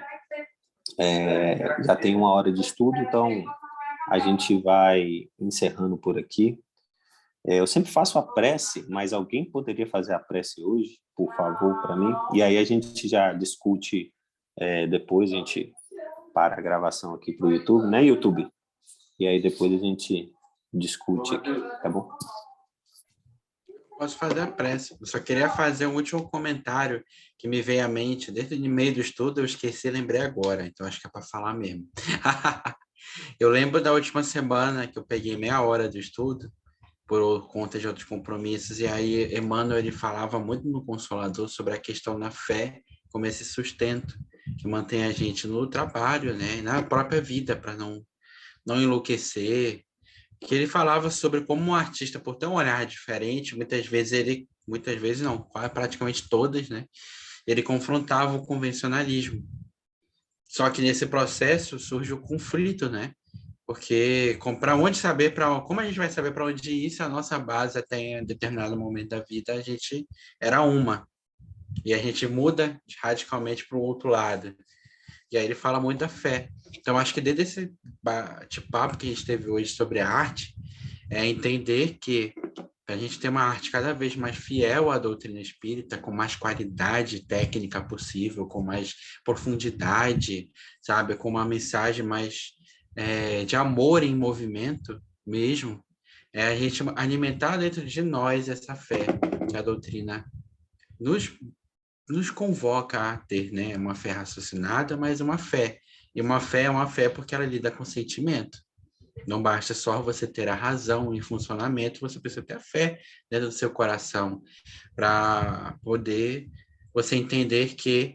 já tem 1 hora de estudo, então a gente vai encerrando por aqui. Eu sempre faço a prece, mas alguém poderia fazer a prece hoje, por favor, para mim? E aí a gente já discute depois, a gente para a gravação aqui para o YouTube, né, YouTube? E aí depois a gente discute aqui, tá bom? Posso fazer a prece. Eu só queria fazer um último comentário que me veio à mente desde o meio do estudo, eu esqueci, lembrei agora, então acho que é para falar mesmo. Eu lembro da última semana que eu peguei meia hora do estudo, por conta de outros compromissos, e aí Emmanuel ele falava muito no Consolador sobre a questão da fé como esse sustento que mantém a gente no trabalho, né, e na própria vida, para não enlouquecer, que ele falava sobre como um artista, por ter um olhar diferente, muitas vezes não, quase praticamente todas, né, ele confrontava o convencionalismo. Só que nesse processo surge o conflito, né? Porque como a gente vai saber para onde ir se a nossa base até em determinado momento da vida a gente era uma e a gente muda radicalmente para o outro lado. E aí ele fala muito da fé. Então acho que desde esse bate-papo que a gente teve hoje sobre a arte, é entender que a gente tem uma arte cada vez mais fiel à doutrina espírita, com mais qualidade técnica possível, com mais profundidade, sabe, com uma mensagem mais de amor em movimento mesmo, a gente alimentar dentro de nós essa fé que a doutrina nos convoca a ter, né? Uma fé raciocinada, mas uma fé. E uma fé é uma fé porque ela lida com sentimento. Não basta só você ter a razão em funcionamento, você precisa ter a fé dentro do seu coração para poder você entender que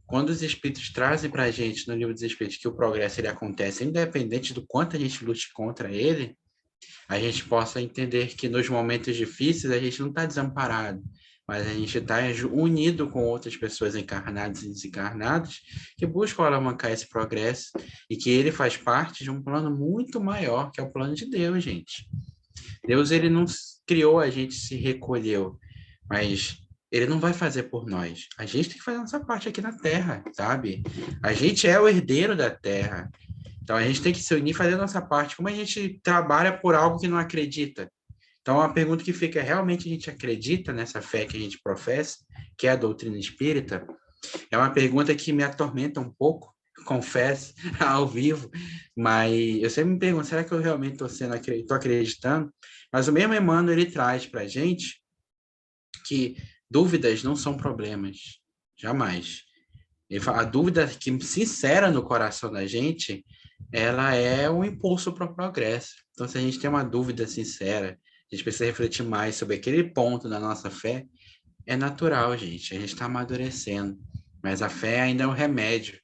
quando os espíritos trazem para a gente no livro dos espíritos que o progresso ele acontece independente do quanto a gente lute contra ele, a gente possa entender que nos momentos difíceis a gente não está desamparado, mas a gente está unido com outras pessoas encarnadas e desencarnadas que buscam alavancar esse progresso e que ele faz parte de um plano muito maior, que é o plano de Deus, gente. Deus, ele não criou a gente, se recolheu, mas ele não vai fazer por nós. A gente tem que fazer a nossa parte aqui na Terra, sabe? A gente é o herdeiro da Terra. Então, a gente tem que se unir e fazer a nossa parte. Como a gente trabalha por algo que não acredita? Então, a pergunta que fica é, realmente a gente acredita nessa fé que a gente professa, que é a doutrina espírita? É uma pergunta que me atormenta um pouco, confesso, ao vivo, mas eu sempre me pergunto, será que eu realmente estou acreditando? Mas o mesmo Emmanuel, ele traz para a gente que dúvidas não são problemas, jamais. Ele fala, a dúvida que sincera no coração da gente, ela é um impulso para o progresso. Então, se a gente tem uma dúvida sincera, a gente precisa refletir mais sobre aquele ponto da nossa fé, é natural, gente. A gente está amadurecendo. Mas a fé ainda é um remédio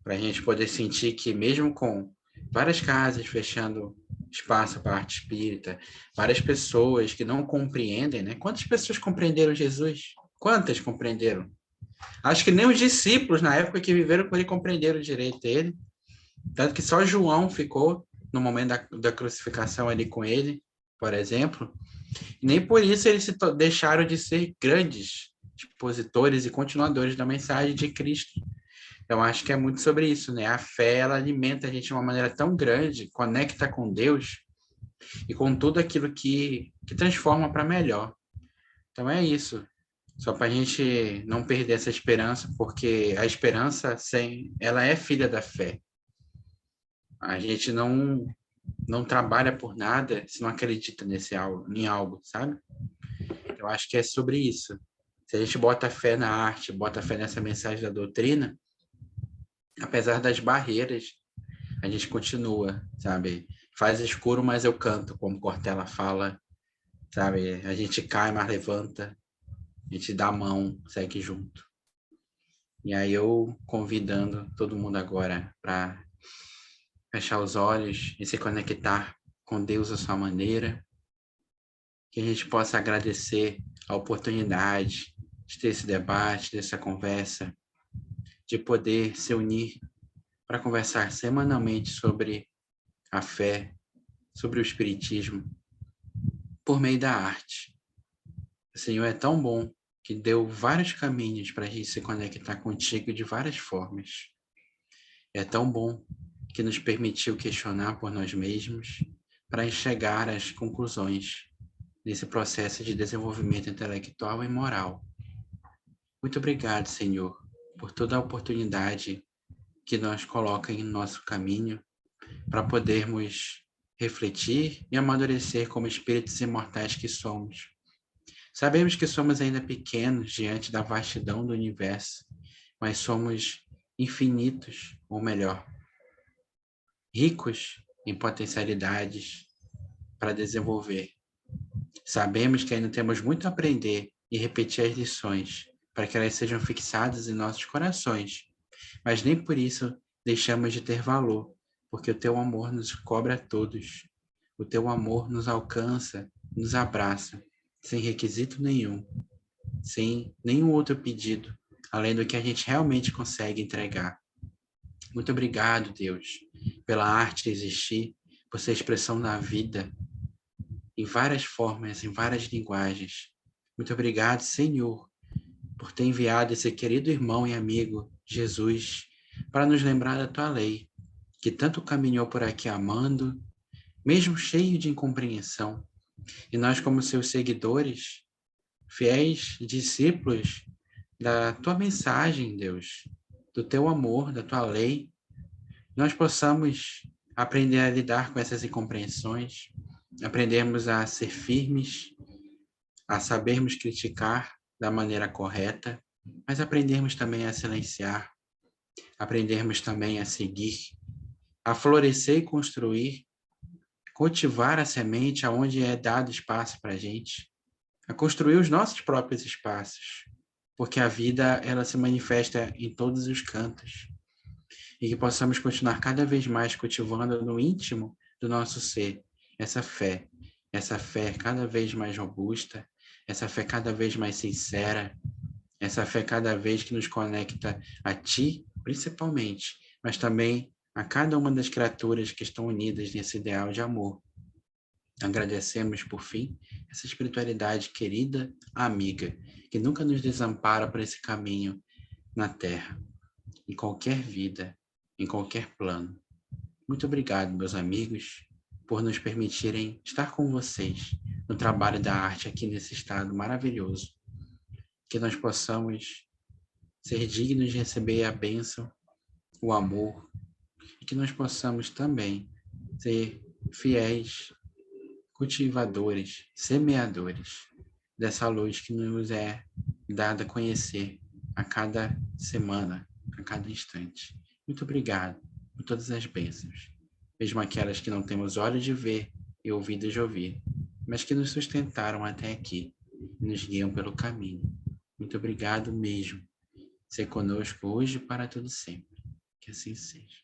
para a gente poder sentir que, mesmo com várias casas fechando espaço para a arte espírita, várias pessoas que não compreendem, né? Quantas pessoas compreenderam Jesus? Quantas compreenderam? Acho que nem os discípulos, na época que viveram com ele, compreenderam direito ele. Tanto que só João ficou no momento da crucificação ali com ele, por exemplo. Nem por isso eles deixaram de ser grandes expositores e continuadores da mensagem de Cristo. Então, acho que é muito sobre isso, né? A fé, ela alimenta a gente de uma maneira tão grande, conecta com Deus e com tudo aquilo que transforma para melhor. Então, é isso. Só para a gente não perder essa esperança, porque a esperança, ela é filha da fé. A gente não trabalha por nada se não acredita em algo, sabe? Eu acho que é sobre isso. Se a gente bota fé na arte, bota fé nessa mensagem da doutrina, apesar das barreiras, a gente continua, sabe? Faz escuro, mas eu canto, como Cortella fala, sabe? A gente cai, mas levanta. A gente dá a mão, segue junto. E aí eu convidando todo mundo agora para fechar os olhos e se conectar com Deus à sua maneira, que a gente possa agradecer a oportunidade de ter esse debate, dessa conversa, de poder se unir para conversar semanalmente sobre a fé, sobre o espiritismo, por meio da arte. O Senhor é tão bom que deu vários caminhos para a gente se conectar contigo de várias formas. É tão bom que nos permitiu questionar por nós mesmos para chegar às conclusões nesse processo de desenvolvimento intelectual e moral. Muito obrigado, Senhor, por toda a oportunidade que nos coloca em nosso caminho para podermos refletir e amadurecer como espíritos imortais que somos. Sabemos que somos ainda pequenos diante da vastidão do universo, mas somos infinitos, ou melhor, ricos em potencialidades para desenvolver. Sabemos que ainda temos muito a aprender e repetir as lições para que elas sejam fixadas em nossos corações, mas nem por isso deixamos de ter valor, porque o teu amor nos cobre a todos. O teu amor nos alcança, nos abraça, sem requisito nenhum, sem nenhum outro pedido, além do que a gente realmente consegue entregar. Muito obrigado, Deus, pela arte existir, por ser expressão da vida, em várias formas, em várias linguagens. Muito obrigado, Senhor, por ter enviado esse querido irmão e amigo, Jesus, para nos lembrar da tua lei, que tanto caminhou por aqui amando, mesmo cheio de incompreensão. E nós, como seus seguidores, fiéis discípulos da tua mensagem, Deus, do teu amor, da tua lei, nós possamos aprender a lidar com essas incompreensões, aprendermos a ser firmes, a sabermos criticar da maneira correta, mas aprendermos também a silenciar, aprendermos também a seguir, a florescer e construir, cultivar a semente aonde é dado espaço para a gente, a construir os nossos próprios espaços, porque a vida ela se manifesta em todos os cantos, e que possamos continuar cada vez mais cultivando no íntimo do nosso ser essa fé cada vez mais robusta, essa fé cada vez mais sincera, essa fé cada vez que nos conecta a ti, principalmente, mas também a cada uma das criaturas que estão unidas nesse ideal de amor. Agradecemos, por fim, essa espiritualidade querida, amiga, que nunca nos desampara por esse caminho na Terra, em qualquer vida, em qualquer plano. Muito obrigado, meus amigos. por nos permitirem estar com vocês no trabalho da arte aqui nesse estado maravilhoso. Que nós possamos ser dignos de receber a bênção, o amor, e que nós possamos também ser fiéis cultivadores, semeadores dessa luz que nos é dada a conhecer a cada semana, a cada instante. Muito obrigado por todas as bênçãos, mesmo aquelas que não temos olhos de ver e ouvidos de ouvir, mas que nos sustentaram até aqui e nos guiam pelo caminho. Muito obrigado mesmo. Ser conosco hoje e para todo sempre. Que assim seja.